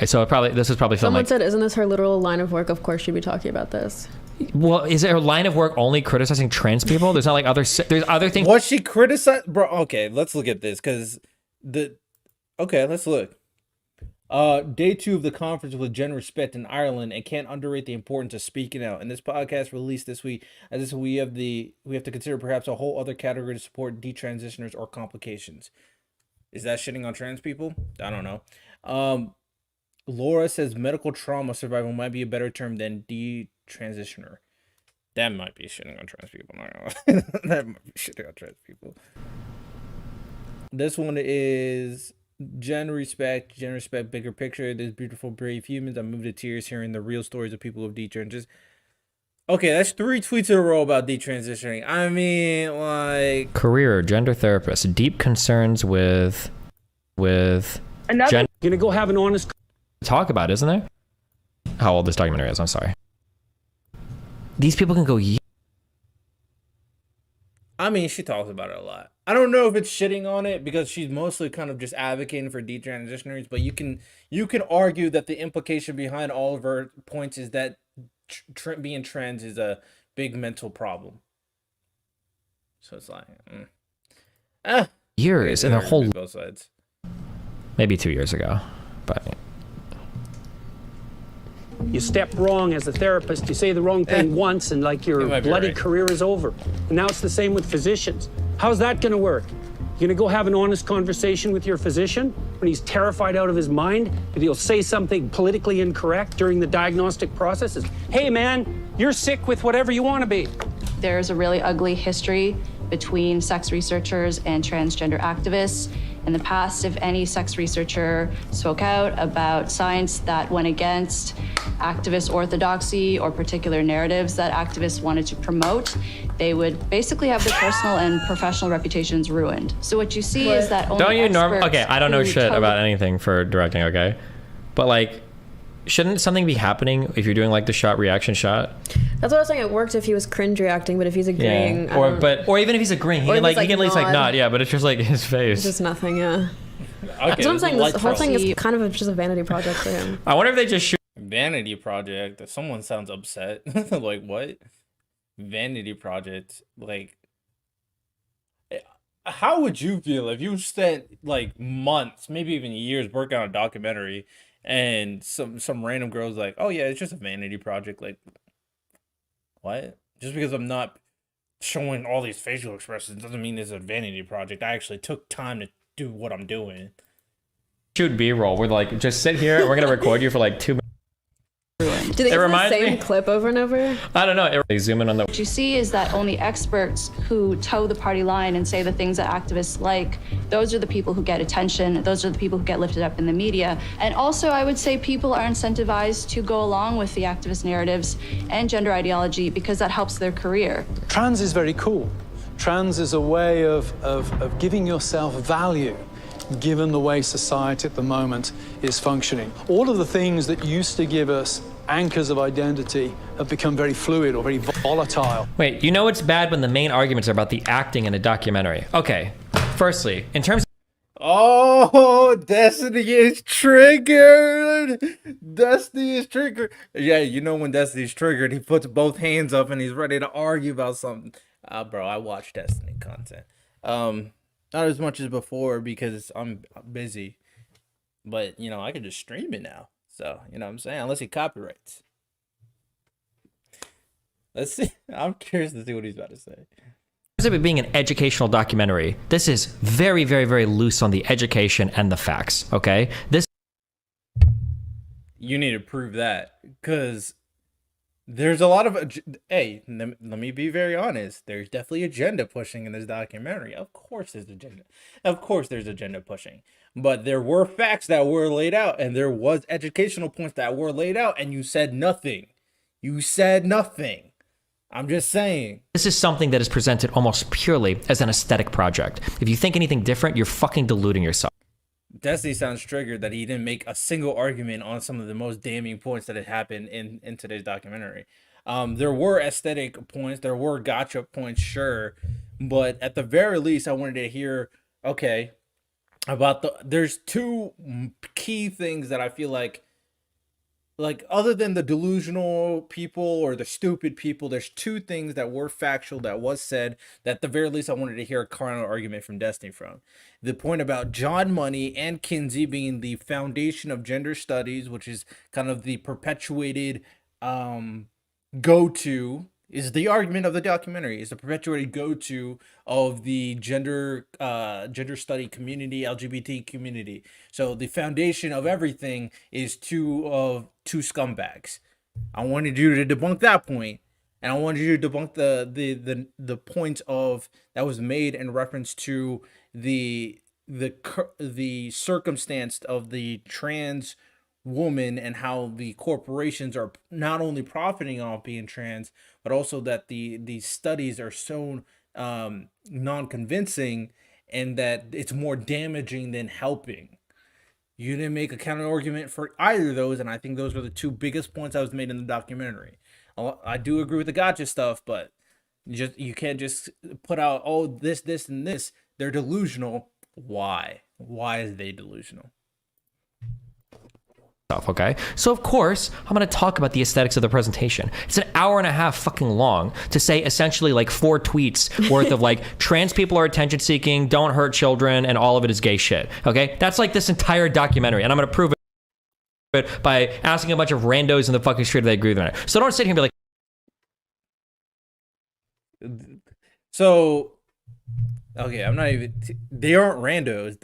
So this is probably filmed Someone like. said, "Isn't this her literal line of work? Of course she'd be talking about this." Well, is her line of work only criticizing trans people? There's not like there's other things. What she criticized, bro? Okay, let's look at this because let's look. Day 2 of the conference with Gender Respect in Ireland, and can't underrate the importance of speaking out. In this podcast released this week, we have to consider perhaps a whole other category to support detransitioners or complications. Is that shitting on trans people? I don't know. Laura says medical trauma survival might be a better term than detransitioner. That might be shitting on trans people. That might be shitting on trans people. This one is gender respect, bigger picture. There's beautiful, brave humans. I moved to tears hearing the real stories of people of detransition. Okay, that's 3 tweets in a row about detransitioning. I mean, like, Career gender therapist, deep concerns with Another. Gonna go have an honest talk about, isn't there? How old this documentary is? I'm sorry. These people can go. I mean, she talks about it a lot. I don't know if it's shitting on it because she's mostly kind of just advocating for detransitioners, but you can argue that the implication behind all of her points is that being trans is a big mental problem. So it's like, years and their whole both sides. Maybe 2 years ago, but You step wrong as a therapist, you say the wrong thing once, and like your bloody career is over. And now it's the same with physicians. How's that gonna work? You're gonna go have an honest conversation with your physician when he's terrified out of his mind that he'll say something politically incorrect during the diagnostic processes? Hey man, you're sick with whatever you wanna be. There's a really ugly history between sex researchers and transgender activists. In the past, if any sex researcher spoke out about science that went against activist orthodoxy or particular narratives that activists wanted to promote, they would basically have their personal and professional reputations ruined. So what you see is that only Okay, I don't know shit about anything for directing, okay? But like, shouldn't something be happening if you're doing like the shot reaction shot? That's what I was saying. It works if he was cringe reacting, but if he's agreeing, or even if he's agreeing, he can at least nod. Yeah, but it's just like his face. It's just nothing. Yeah. Okay, That's what I'm saying. This whole thing is kind of just a vanity project for him. I wonder if they just shoot vanity project. Someone sounds upset. Like what? Vanity project. Like, how would you feel if you spent like months, maybe even years, working on a documentary, and some random girl's like, "Oh yeah, it's just a vanity project." Like, what? Just because I'm not showing all these facial expressions doesn't mean it's a vanity project. I actually took time to do what I'm doing. shoot B-roll. We're like, just sit here and we're gonna record you for like 2 minutes. Do they use the same clip over and over? I don't know. They zoom in on the. What you see is that only experts who toe the party line and say the things that activists like, those are the people who get attention. Those are the people who get lifted up in the media. And also, I would say people are incentivized to go along with the activist narratives and gender ideology because that helps their career. Trans is very cool. Trans is a way of giving yourself value, given the way society at the moment is functioning. All of the things that used to give us anchors of identity have become very fluid or very volatile. Wait, you know it's bad when the main arguments are about the acting in a documentary. Okay, firstly, in terms of... Oh, Destiny is triggered. Destiny is triggered. Yeah, you know when Destiny's triggered, he puts both hands up and he's ready to argue about something. Bro, I watch Destiny content. Not as much as before because I'm busy. But, you know, I can just stream it now. So, you know what I'm saying? Unless he copyrights. Let's see. I'm curious to see what he's about to say. In terms of it being an educational documentary, this is very, very, very loose on the education and the facts, okay? You need to prove that. Because there's a lot of... Hey, let me be very honest. There's definitely agenda pushing in this documentary. Of course there's agenda. Of course there's agenda pushing. But there were facts that were laid out, and there was educational points that were laid out, and you said nothing. You said nothing. I'm just saying. This is something that is presented almost purely as an aesthetic project. If you think anything different, you're fucking deluding yourself. Destiny sounds triggered that he didn't make a single argument on some of the most damning points that had happened in today's documentary. There were aesthetic points, there were gotcha points, sure, but at the very least, I wanted to hear, okay, about there's two key things that I feel like other than the delusional people or the stupid people, there's two things that were factual that was said that at the very least I wanted to hear a counter argument from Destiny from. The point about John Money and Kinsey being the foundation of gender studies, which is kind of the perpetuated go-to, is the argument of the documentary, is the perpetuated go-to of the gender study community, LGBT community. So the foundation of everything is two scumbags. I wanted you to debunk that point, and I wanted you to debunk the point of that was made in reference to the circumstance of the trans woman and how the corporations are not only profiting off being trans, but also that these studies are so non-convincing and that it's more damaging than helping. You didn't make a counter argument for either of those, and I think those were the two biggest points that was made in the documentary. I do agree with the gotcha stuff, but you can't just put out, oh, this, and this. They're delusional. Why? Why is they delusional? Okay, so of course I'm going to talk about the aesthetics of the presentation. It's an hour and a half fucking long to say essentially like 4 tweets worth of like trans people are attention seeking, don't hurt children, and all of it is gay shit. Okay, that's like this entire documentary, and I'm going to prove it by asking a bunch of randos in the fucking street if they agree with it. So don't sit here and be like, so okay, I'm not even, they aren't randos,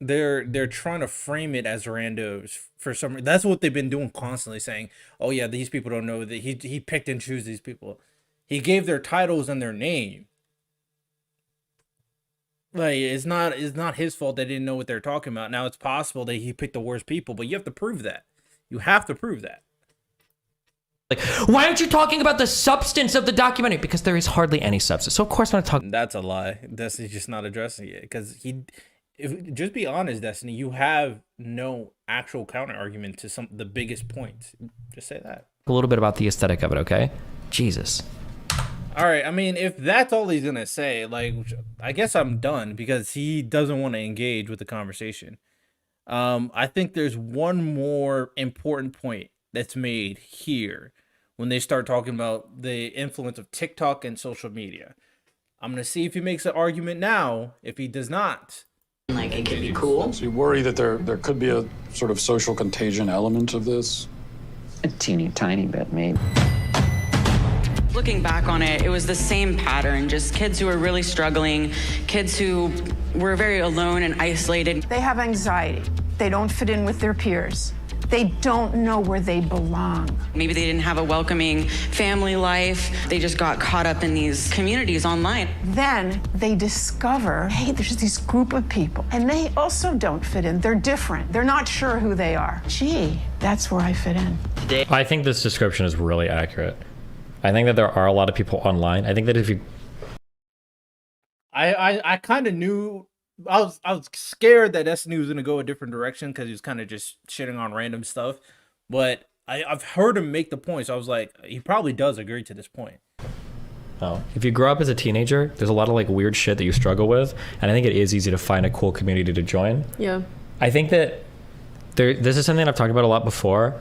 they're trying to frame it as randos for some reason. That's what they've been doing constantly, saying, oh yeah, these people don't know that he picked and chose these people. He gave their titles and their name. Like, it's not his fault they didn't know what they're talking about. Now it's possible that he picked the worst people, but you have to prove that. You have to prove that. Like, why aren't you talking about the substance of the documentary? Because there is hardly any substance. So of course I'm not talking. That's a lie. Destiny's just not addressing it because just be honest, Destiny, you have no actual counter argument to the biggest points. Just say that. A little bit about the aesthetic of it, okay? Jesus. All right, I mean, if that's all he's gonna say, like, I guess I'm done because he doesn't want to engage with the conversation. I think there's one more important point that's made here when they start talking about the influence of TikTok and social media. I'm gonna see if he makes an argument now. If he does not, like, it could be cool. So you worry that there could be a sort of social contagion element of this? A teeny tiny bit, maybe. Looking back on it, it was the same pattern, just kids who were really struggling, kids who were very alone and isolated. They have anxiety. They don't fit in with their peers. They don't know where they belong. Maybe they didn't have a welcoming family life. They just got caught up in these communities online. Then they discover, hey, there's this group of people, and they also don't fit in. They're different. They're not sure who they are. Gee, that's where I fit in. I think this description is really accurate. I think that there are a lot of people online. I think that if you... I kind of knew... I was scared that Destiny was gonna go a different direction because he was kind of just shitting on random stuff, but I've heard him make the point, so I was like, he probably does agree to this point. Oh, if you grow up as a teenager, there's a lot of like weird shit that you struggle with, and I think it is easy to find a cool community to join. Yeah. I think that this is something I've talked about a lot before.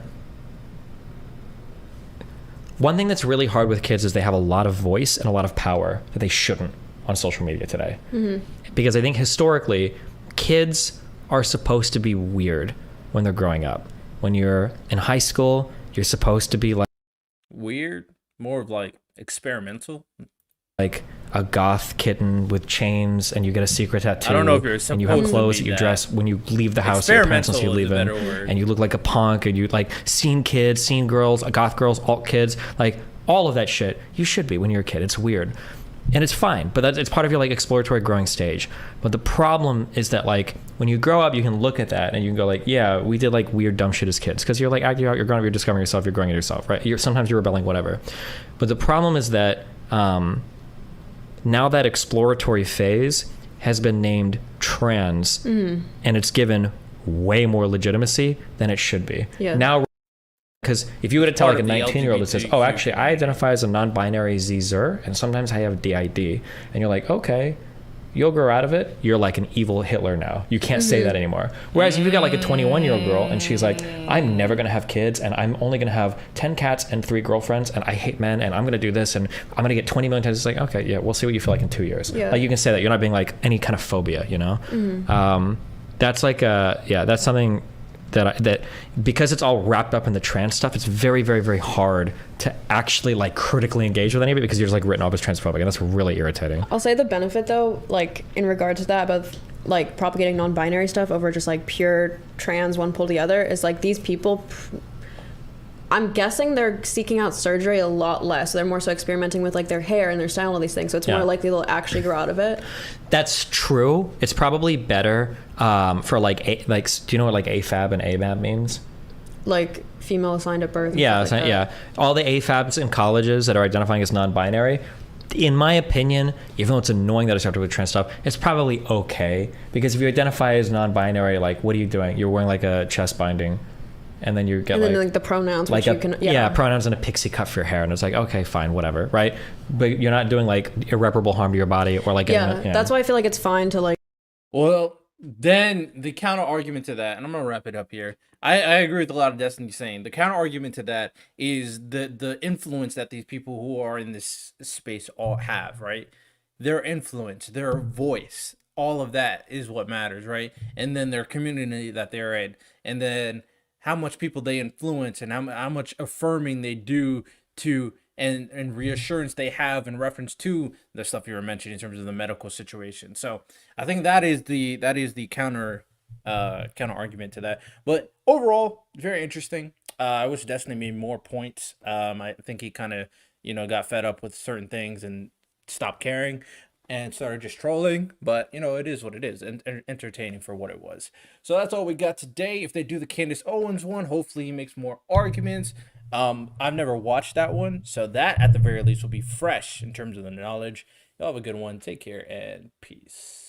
One thing that's really hard with kids is they have a lot of voice and a lot of power that they shouldn't on social media today. Mm-hmm. Because I think historically, kids are supposed to be weird when they're growing up. When you're in high school, you're supposed to be like... Weird? More of like experimental? Like a goth kitten with chains and you get a secret tattoo. I don't know if you're and you have supposed clothes to that be you that. dress when you leave the house, your parents don't see you Experimental is a leaving, better word. and you look like a punk, and you like scene kids, scene girls, goth girls, alt kids, like all of that shit. You should be when you're a kid. It's weird. And it's fine, but it's part of your like exploratory growing stage. But the problem is that like when you grow up, you can look at that and you can go like, yeah, we did like weird dumb shit as kids, because you're like acting out, you're growing up, you're discovering yourself, you're growing into yourself, right? Sometimes you're rebelling, whatever. But the problem is that now that exploratory phase has been named trans, and it's given way more legitimacy than it should be. Yeah. Now, because if you were to tell like a Part of the 19-year-old that says, oh, actually, I identify as a non-binary Zer, and sometimes I have DID, and you're like, okay, you'll grow out of it. You're like an evil Hitler now. You can't say that anymore. Whereas if you got like a 21-year-old girl and she's like, I'm never gonna have kids and I'm only gonna have 10 cats and 3 girlfriends and I hate men and I'm gonna do this and I'm gonna get 20 million times. It's like, okay, yeah, we'll see what you feel like in 2 years. Yeah. Like you can say that. You're not being like any kind of phobia, you know? That's like that's something that because it's all wrapped up in the trans stuff, it's very, very, very hard to actually like critically engage with any of it because you're just like written off as transphobic, and that's really irritating. I'll say the benefit though, like in regard to that, about like propagating non-binary stuff over just like pure trans one pull the other, is like these people, I'm guessing they're seeking out surgery a lot less. They're more so experimenting with like their hair and their style and all these things, so it's more likely they'll actually grow out of it. That's true. It's probably better for like do you know what like AFAB and AMAB means? Like female assigned at birth. Yeah, like yeah. All the AFABs in colleges that are identifying as non-binary, in my opinion, even though it's annoying that I started with trans stuff, it's probably okay, because if you identify as non-binary, like what are you doing? You're wearing like a chest binding. And then you get and then like the pronouns, like which you can pronouns and a pixie cut for your hair, and it's like, okay, fine, whatever, right? But you're not doing like irreparable harm to your body or like that's why I feel like it's fine to like. Well, then the counter argument to that, and I'm gonna wrap it up here. I agree with a lot of Destiny saying. The counter argument to that is the influence that these people who are in this space all have, right? Their influence, their voice, all of that is what matters, right? And then their community that they're in, and then how much people they influence and how much affirming they do to and reassurance they have in reference to the stuff you were mentioning in terms of the medical situation. So I think that is the counter argument to that. But overall, very interesting. I wish Destiny made more points. I think he kind of got fed up with certain things and stopped caring and started just trolling, but it is what it is, and entertaining for what it was. So that's all we got today. If they do the Candace Owens one, hopefully he makes more arguments. I've never watched that one, so that at the very least will be fresh in terms of the knowledge. Y'all have a good one. Take care and peace.